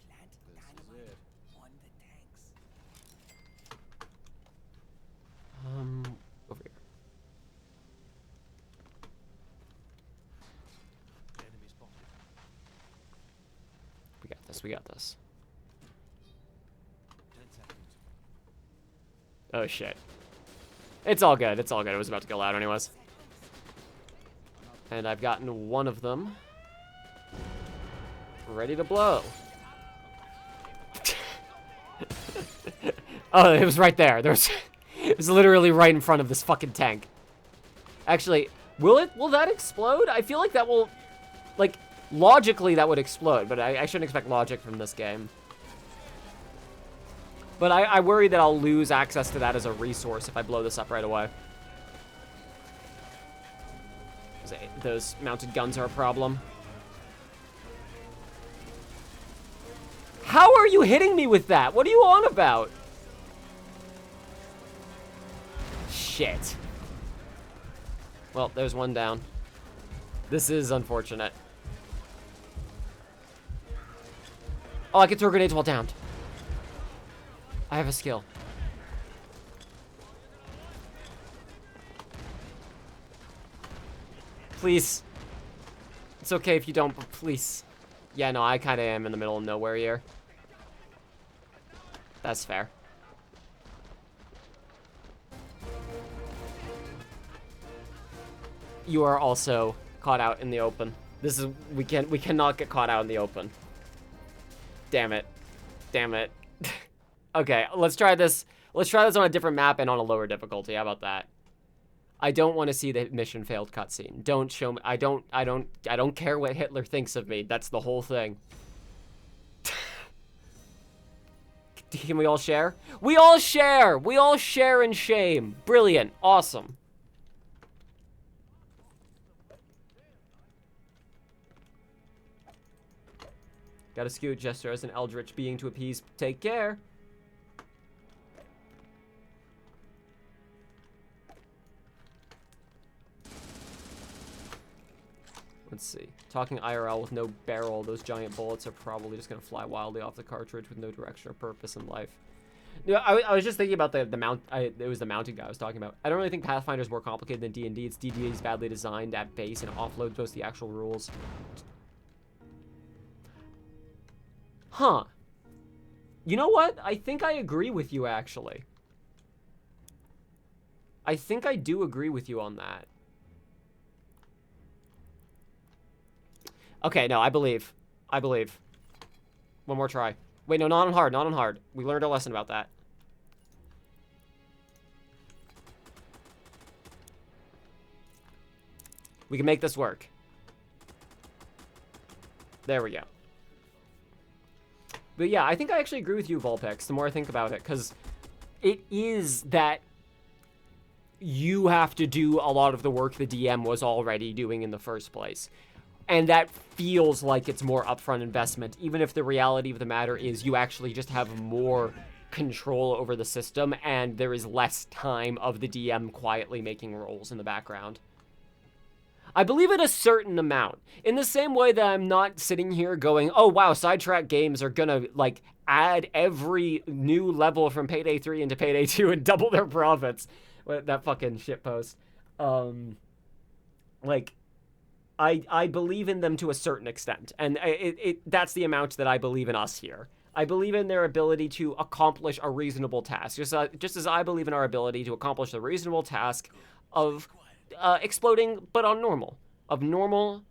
S3: plant dynamite on the tanks.
S1: Over here.
S3: Enemy spotted.
S1: We got this, we got this.
S3: 10 seconds.
S1: Oh, shit. It's all good, it's all good. It was about to go loud anyways. And I've gotten one of them. Ready to blow. Oh, it was right there. It was literally right in front of this fucking tank. Actually, will that explode? I feel like that will, like, logically that would explode, but I shouldn't expect logic from this game. But I worry that I'll lose access to that as a resource if I blow this up right away. Those mounted guns are a problem. How are you hitting me with that? What are you on about? Shit. Well, there's one down. This is unfortunate. Oh, I can throw grenades while downed. I have a skill. Please. It's okay if you don't, but please. Yeah, no, I kind of am in the middle of nowhere here. That's fair. You are also caught out in the open. This is, we cannot get caught out in the open. Damn it. Damn it. Okay, let's try this. Let's try this on a different map and on a lower difficulty. How about that? I don't want to see the mission failed cutscene. Don't show me. I don't care what Hitler thinks of me. That's the whole thing. Can we all share? We all share! We all share in shame. Brilliant. Awesome. Gotta scoot gesture as an eldritch being to appease. Take care. Let's see. Talking IRL with no barrel, those giant bullets are probably just gonna fly wildly off the cartridge with no direction or purpose in life. Yeah, I was just thinking about the mount. It was the mounting guy I was talking about. I don't really think Pathfinder is more complicated than D&D. It's D&D is badly designed at base and offloads most of the actual rules. Huh. You know what? I think I agree with you, actually. I think I do agree with you on that. Okay, no, I believe. I believe. One more try. Wait, no, not on hard, not on hard. We learned a lesson about that. We can make this work. There we go. But yeah, I think I actually agree with you, Vulpix, the more I think about it, because it is that you have to do a lot of the work the DM was already doing in the first place. And that feels like it's more upfront investment, even if the reality of the matter is you actually just have more control over the system, and there is less time of the DM quietly making rolls in the background. I believe in a certain amount. In the same way that I'm not sitting here going, oh wow, SideTrack Games are gonna, like, add every new level from Payday 3 into Payday 2 and double their profits. That fucking shitpost. Like, I believe in them to a certain extent, and that's the amount that I believe in us here. I believe in their ability to accomplish a reasonable task, just as I believe in our ability to accomplish the reasonable task of exploding, but on normal. Of normal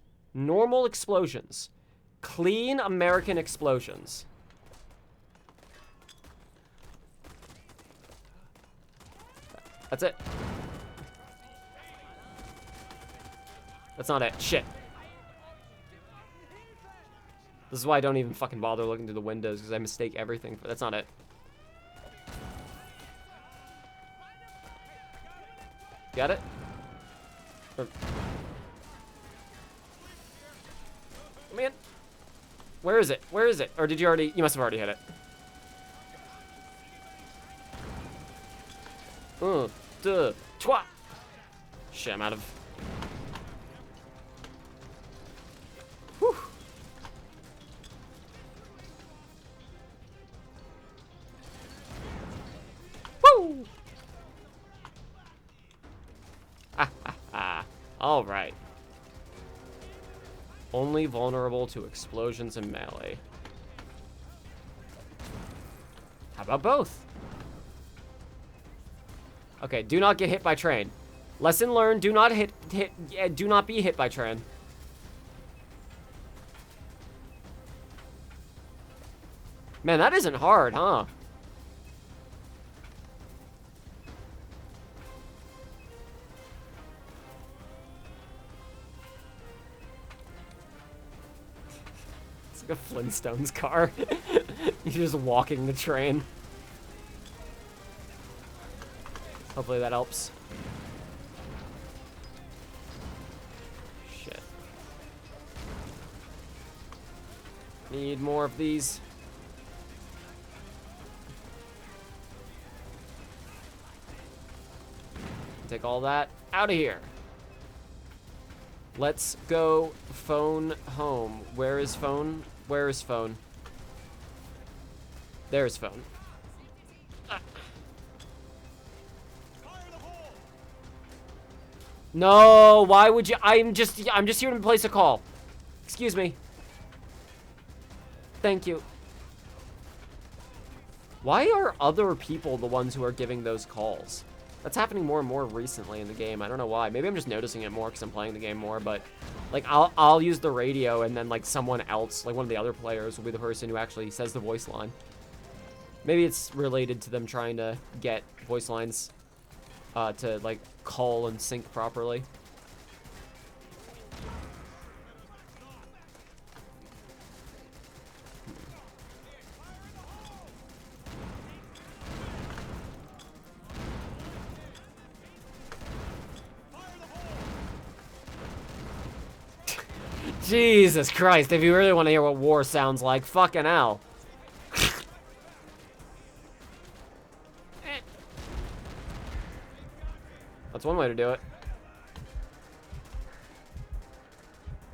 S1: explosions. Clean American explosions. That's it. That's not it. Shit. This is why I don't even fucking bother looking through the windows, because I mistake everything for... That's not it. Got it? Man. Where is it? Where is it? Or did you already... You must have already hit it. Twa. Shit, I'm out of... Whew. Woo! All right. Only vulnerable to explosions and melee. How about both? Okay, do not get hit by train. Lesson learned, do not do not be hit by train. Man, that isn't hard, huh? It's like a Flintstones car. You're just walking the train. Hopefully that helps. Shit. Need more of these. Take all that out of here. Let's go phone home. Where is phone? Where is phone? There's phone. No, why would you? I'm just here to place a call. Excuse me. Thank you. Why are other people the ones who are giving those calls? That's happening more and more recently in the game. I don't know why. Maybe I'm just noticing it more because I'm playing the game more, but like I'll use the radio and then like someone else, like one of the other players will be the person who actually says the voice line. Maybe it's related to them trying to get voice lines to like call and sync properly. Jesus Christ, if you really want to hear what war sounds like, fucking hell. That's one way to do it.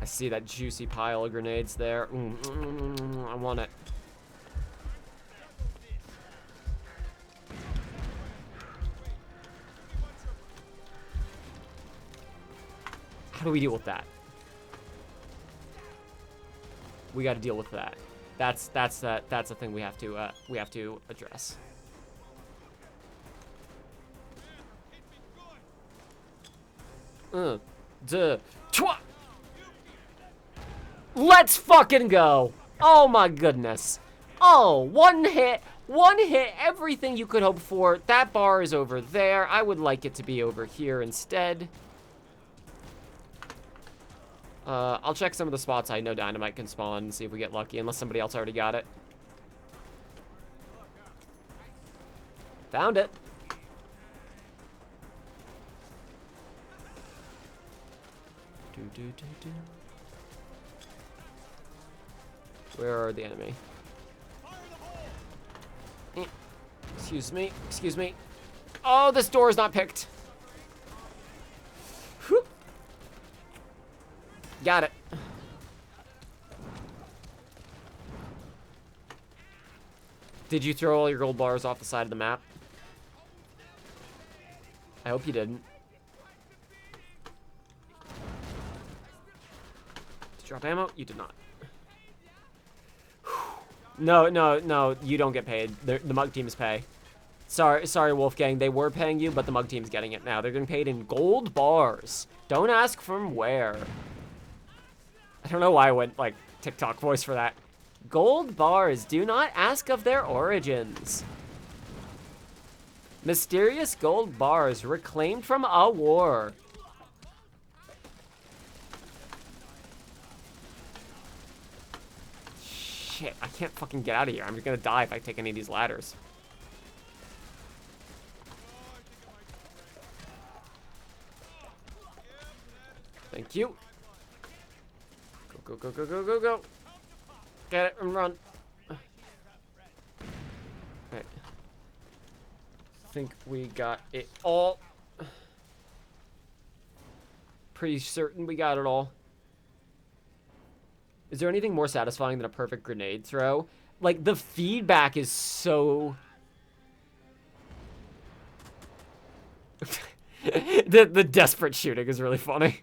S1: I see that juicy pile of grenades there. I want it. How do we deal with that? We got to deal with that. That's a thing we have to address. Let's fucking go. Oh my goodness. Oh, one hit, everything you could hope for. That bar is over there. I would like it to be over here instead. I'll check some of the spots I know dynamite can spawn and see if we get lucky, unless somebody else already got it. Found it. Where are the enemy? Excuse me. Excuse me. Oh, this door is not picked. Whew. Got it. Did you throw all your gold bars off the side of the map? I hope you didn't. Did you drop ammo? You did not. No, no, no, you don't get paid. The mug teams pay. Sorry, Wolfgang. They were paying you, but the mug team's getting it now. They're getting paid in gold bars. Don't ask from where. I don't know why I went, like, TikTok voice for that. Gold bars. Do not ask of their origins. Mysterious gold bars reclaimed from a war. Shit, I can't fucking get out of here. I'm gonna die if I take any of these ladders. Thank you. Go, go, go, go, go, go, go. Get it and run. Alright. Think we got it all. Pretty certain we got it all. Is there anything more satisfying than a perfect grenade throw? Like, the feedback is so... the desperate shooting is really funny.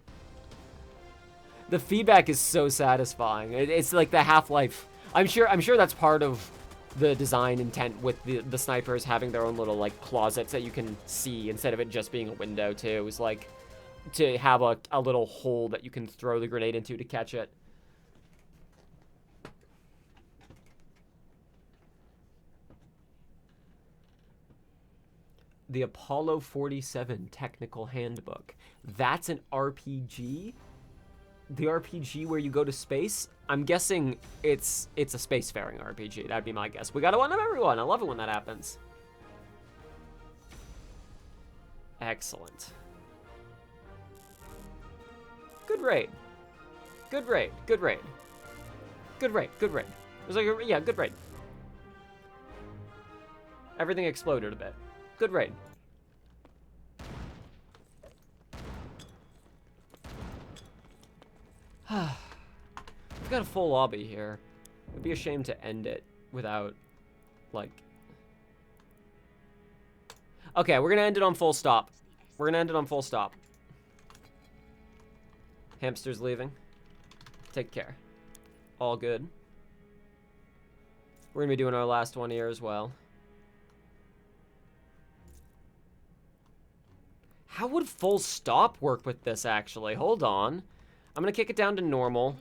S1: The feedback is so satisfying. It's like the Half-Life. I'm sure that's part of the design intent with the snipers having their own little like closets that you can see instead of it just being a window too. Is like to have a little hole that you can throw the grenade into to catch it. The Apollo 47 Technical Handbook. That's an RPG? The RPG where you go to space? I'm guessing it's a spacefaring RPG. That'd be my guess. We got one of everyone. I love it when that happens. Excellent. Good raid. Good raid. Good raid. Good raid. Good raid. It was like, yeah, good raid. Everything exploded a bit. Good raid. We've got a full lobby here. It'd be a shame to end it without, like... Okay, we're gonna end it on full stop. We're gonna end it on full stop. Hamster's leaving. Take care. All good. We're gonna be doing our last one here as well. How would full stop work with this, actually? Hold on. I'm gonna kick it down to normal.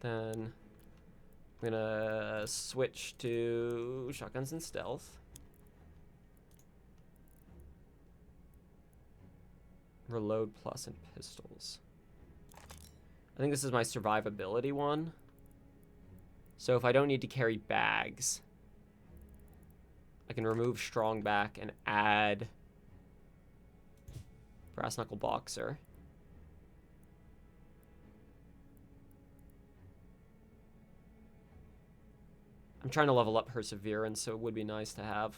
S1: Then I'm gonna switch to shotguns and stealth. Reload plus and pistols. I think this is my survivability one. So if I don't need to carry bags, I can remove strong back and add brass knuckle boxer. I'm trying to level up perseverance, so it would be nice to have.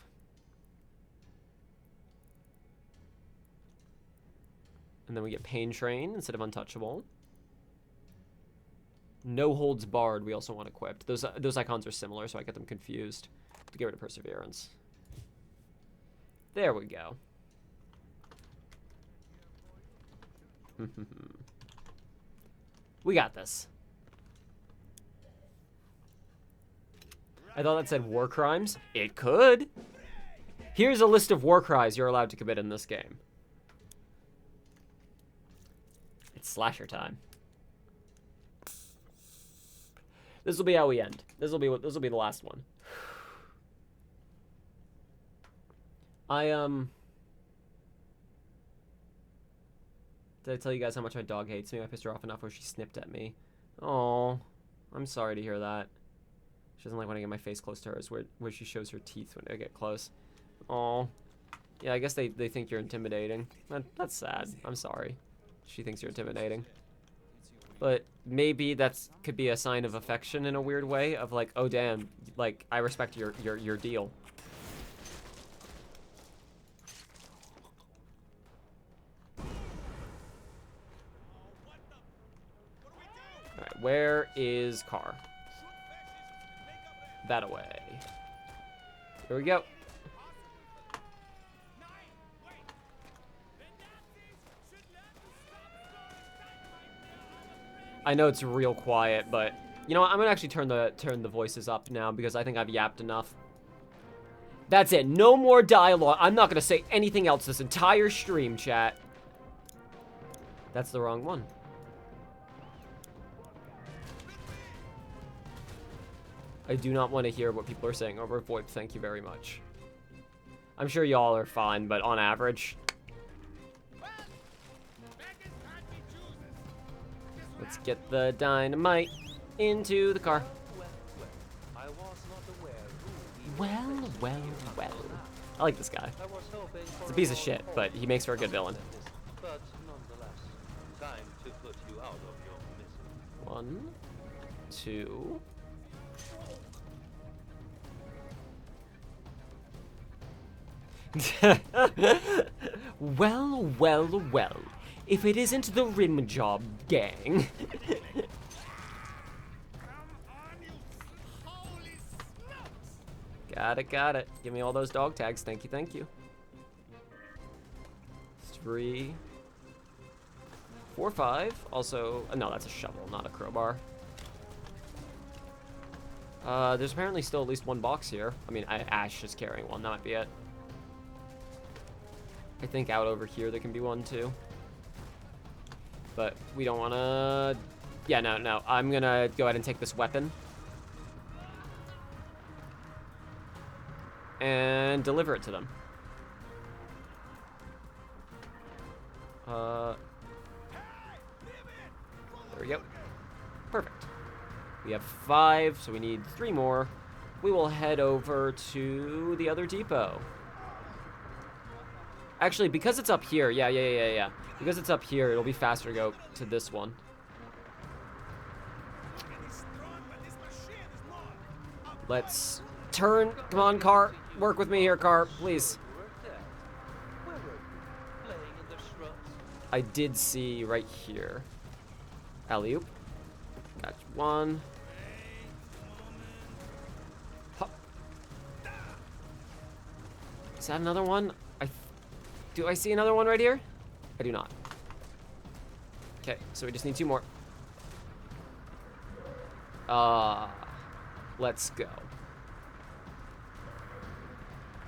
S1: And then we get pain train instead of untouchable. No holds barred we also want equipped. Those icons are similar, so I get them confused. To get rid of perseverance. There we go. We got this. I thought that said war crimes. It could. Here's a list of war crimes you're allowed to commit in this game. It's slasher time. This will be how we end. This will be the last one. Did I tell you guys how much my dog hates me? I pissed her off enough where she snipped at me. Oh, I'm sorry to hear that. She doesn't like when I get my face close to hers, where she shows her teeth when I get close. Oh, Yeah, I guess they think you're intimidating. That's sad. I'm sorry. She thinks you're intimidating. But maybe that's could be a sign of affection in a weird way of like, oh damn, like I respect your deal. Alright, where is car? That away. Here we go. I know it's real quiet, but you know what? I'm gonna actually turn the voices up now because I think I've yapped enough. That's it. No more dialogue. I'm not gonna say anything else this entire stream, chat. That's the wrong one. I do not want to hear what people are saying over VoIP. Thank you very much. I'm sure y'all are fine, but on average. Let's get the dynamite into the car. Well. I like this guy. He's a piece of shit, but he makes for a good villain. One, two. Well. If it isn't the rim job gang. Got it. Give me all those dog tags. Thank you. 3, 4, 5. Also, no, that's a shovel, not a crowbar. There's apparently still at least one box here. I mean, Ash is carrying one. That might be it. I think out over here there can be one too. But we don't want to... Yeah, no. I'm going to go ahead and take this weapon. And deliver it to them. There we go. Perfect. We have 5, so we need 3 more. We will head over to the other depot. Actually, because it's up here, yeah. Because it's up here, it'll be faster to go to this one. Let's turn. Come on, car. Work with me here, car, please. I did see right here. Alley-oop. Got one. Hop. Is that another one? Do I see another one right here? I do not. Okay, so we just need 2 more. Let's go.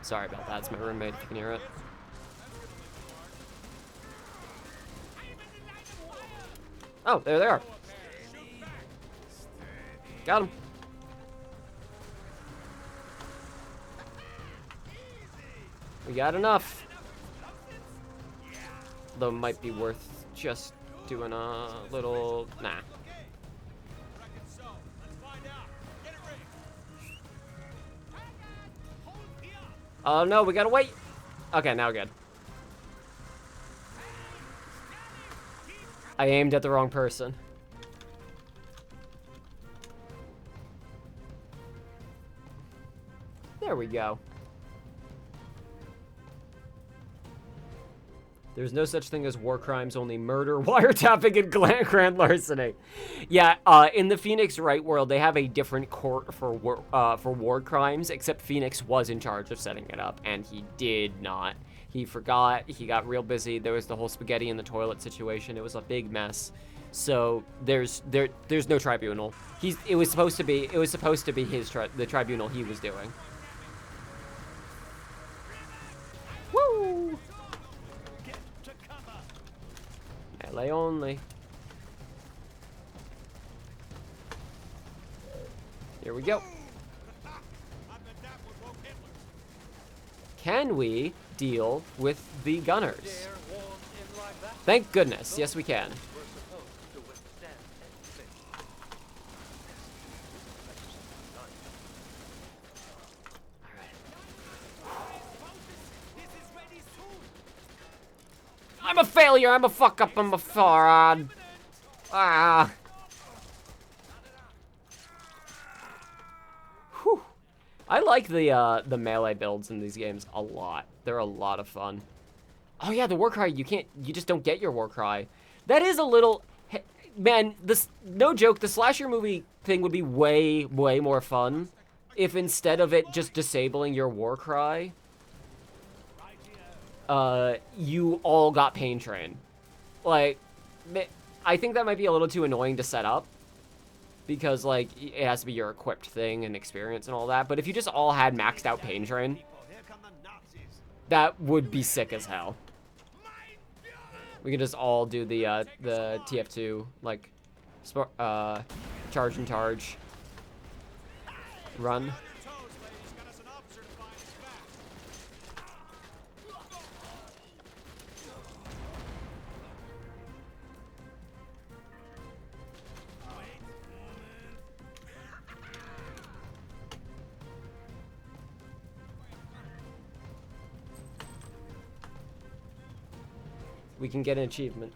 S1: Sorry about that, it's my roommate, if you can hear it. Oh, there they are. Got him. We got enough. Though it might be worth just doing a little... Nah. Oh no, we gotta wait. Okay, now good. I aimed at the wrong person. There we go. There's no such thing as war crimes, only murder, wiretapping, and grand larceny. Yeah, in the Phoenix Wright world, they have a different court for war crimes, except Phoenix was in charge of setting it up, and he did not. He forgot, he got real busy, there was the whole spaghetti in the toilet situation, it was a big mess. So there's no tribunal. It was supposed to be the tribunal he was doing. Woo! Melee only. Here we go. Can we deal with the gunners? Thank goodness. Yes, we can. I'm a failure. I'm a fuck up. I'm a fraud. Ah. Whew. I like the melee builds in these games a lot. They're a lot of fun. Oh yeah, the war cry, you just don't get your war cry. That is a little, man, no joke, the slasher movie thing would be way, way more fun if instead of it just disabling your war cry, you all got Pain Train. Like, I think that might be a little too annoying to set up because, like, it has to be your equipped thing and experience and all that, but if you just all had maxed out Pain Train, that would be sick as hell. We can just all do the TF2, like, charge and charge. Run. We can get an achievement.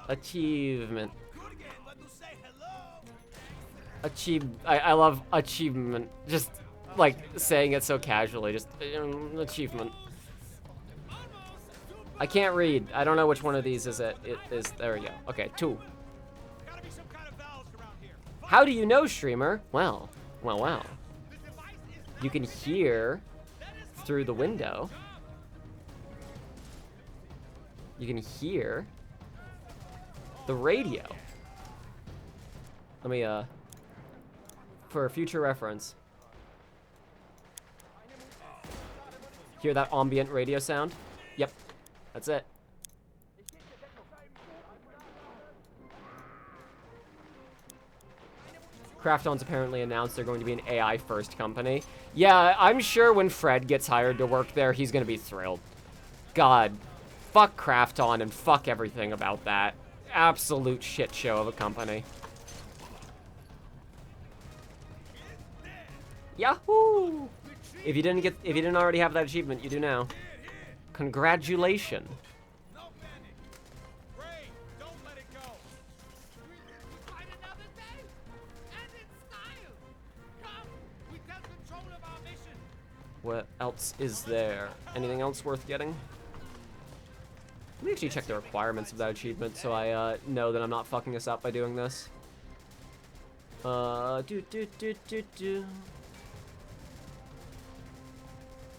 S1: Achievement. I love achievement. Just like saying it so casually. Just achievement. I can't read. I don't know which one of these is it. It is. There we go. Okay, 2. How do you know, streamer? Well. You can hear through the window. You can hear the radio. Let me, for future reference. Hear that ambient radio sound? Yep, that's it. Krafton's apparently announced they're going to be an AI-first company. Yeah, I'm sure when Fred gets hired to work there, he's gonna be thrilled. God. Fuck Krafton and fuck everything about that. Absolute shit show of a company. Yahoo! If you didn't already have that achievement, you do now. Congratulations. What else is there? Anything else worth getting? Let me actually check the requirements of that achievement so I know that I'm not fucking us up by doing this. On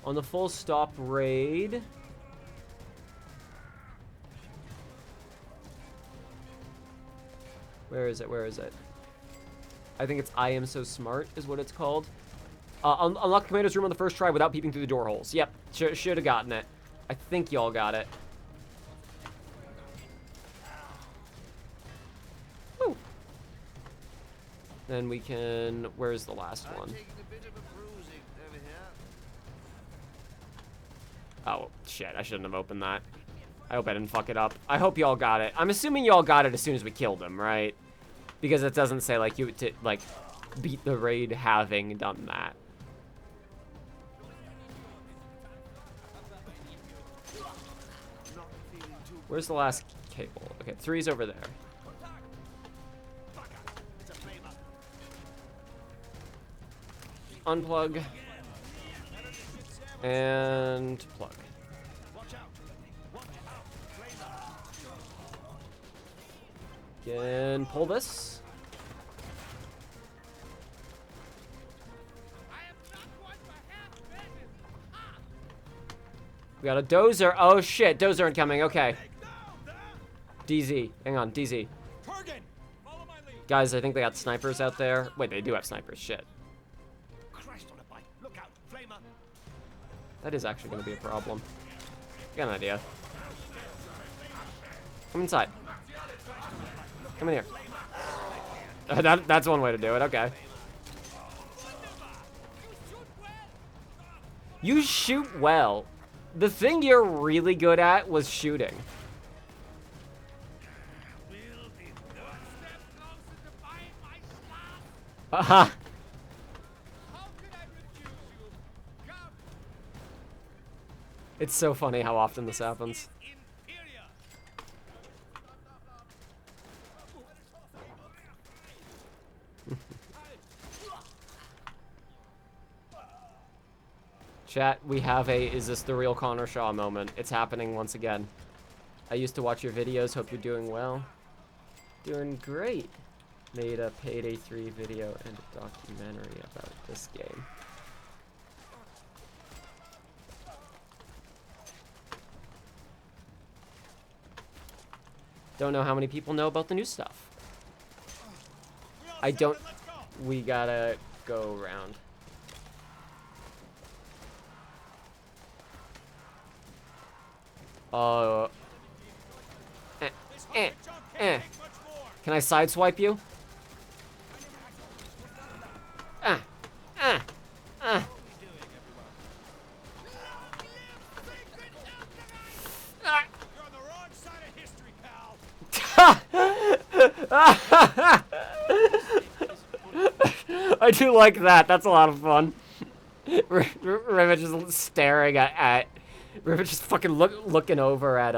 S1: the full stop raid. Where is it? Where is it? I think it's I Am So Smart is what it's called. Unlock Commander's room on the first try without peeping through the door holes. Yep, should have gotten it. I think y'all got it. Woo. Then we can... Where's the last one? Oh, shit. I shouldn't have opened that. I hope I didn't fuck it up. I hope y'all got it. I'm assuming y'all got it as soon as we killed him, right? Because it doesn't say, like, you to, like, beat the raid having done that. Where's the last cable? Okay, 3's over there. Unplug. And plug. Can pull this. We got a dozer. Oh shit, dozer incoming. Okay. DZ. Hang on, DZ. Guys, I think they got snipers out there. Wait, they do have snipers. Shit. That is actually going to be a problem. I got an idea. Come inside. Come in here. That's one way to do it. Okay. You shoot well. The thing you're really good at was shooting. Haha. It's so funny how often this happens. Chat, we have a "is this the real Connor Shaw" moment. It's happening once again. I used to watch your videos. Hope you're doing well. Doing great. Made a Payday 3 video and a documentary about this game. Don't know how many people know about the new stuff. I don't... We gotta go around. Can I sideswipe you?
S3: You're on the wrong side of history, pal.
S1: I do like that. That's a lot of fun. Rivet just staring at Rivet just fucking looking over at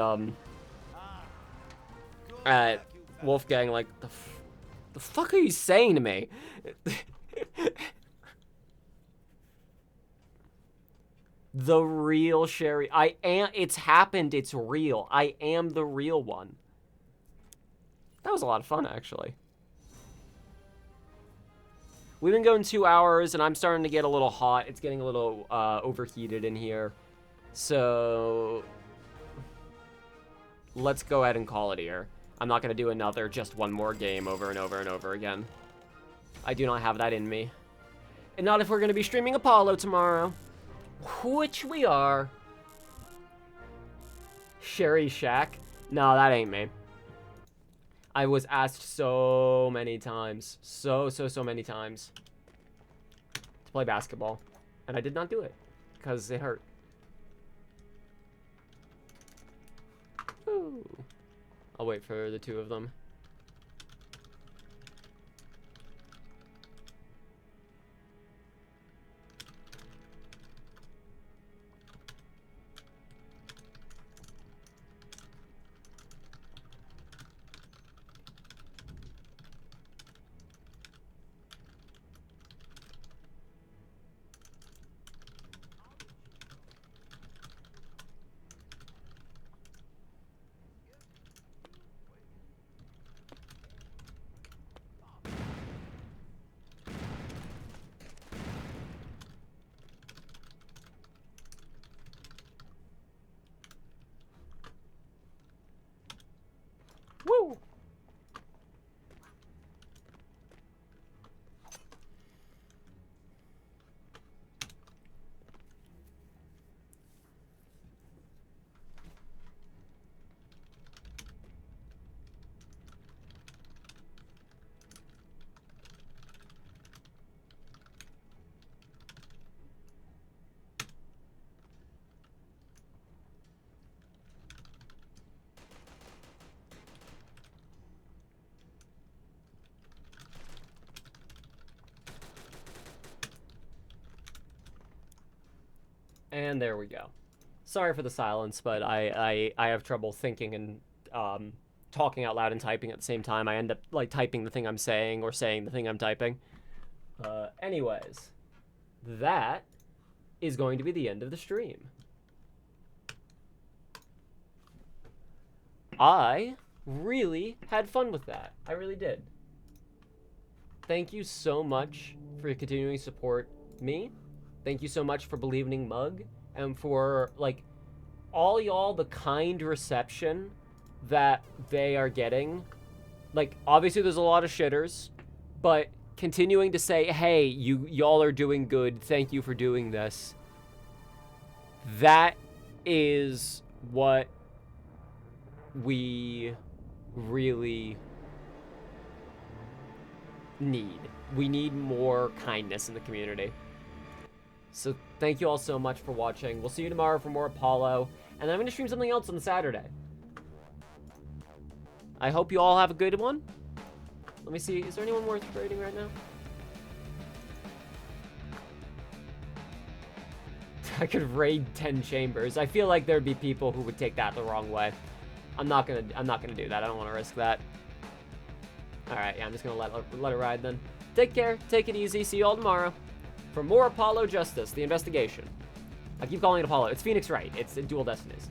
S1: Wolfgang like, the fuck are you saying to me? The real Sheri. I am. It's happened. It's real. I am the real one. That was a lot of fun, actually. We've been going 2 hours, and I'm starting to get a little hot. It's getting a little overheated in here. So let's go ahead and call it here. I'm not going to do just one more game over and over and over again. I do not have that in me. And not if we're going to be streaming Apollo tomorrow. Which we are. Sheri Shack? No, that ain't me. I was asked so many times. So many times. To play basketball. And I did not do it. Because it hurt. Ooh. I'll wait for the two of them. Woo! And there we go. Sorry for the silence, but I have trouble thinking and talking out loud and typing at the same time. I end up like typing the thing I'm saying or saying the thing I'm typing. Anyways, that is going to be the end of the stream. I really had fun with that. I really did. Thank you so much for continuing to support me. Thank you so much for believing Mug and for, like, all y'all, the kind reception that they are getting. Like, obviously there's a lot of shitters, but continuing to say, hey, y'all are doing good. Thank you for doing this. That is what we really need. We need more kindness in the community. So thank you all so much for watching. We'll see you tomorrow for more Apollo. And then I'm going to stream something else on Saturday. I hope you all have a good one. Let me see. Is there anyone worth rating right now? I could raid 10 chambers. I feel like there'd be people who would take that the wrong way. I'm not gonna do that. I don't want to risk that. All right, yeah, I'm just gonna let it ride then. Take care. Take it easy. See you all tomorrow for more Apollo Justice, the investigation. I keep calling it Apollo. It's Phoenix Wright. It's Dual Destinies.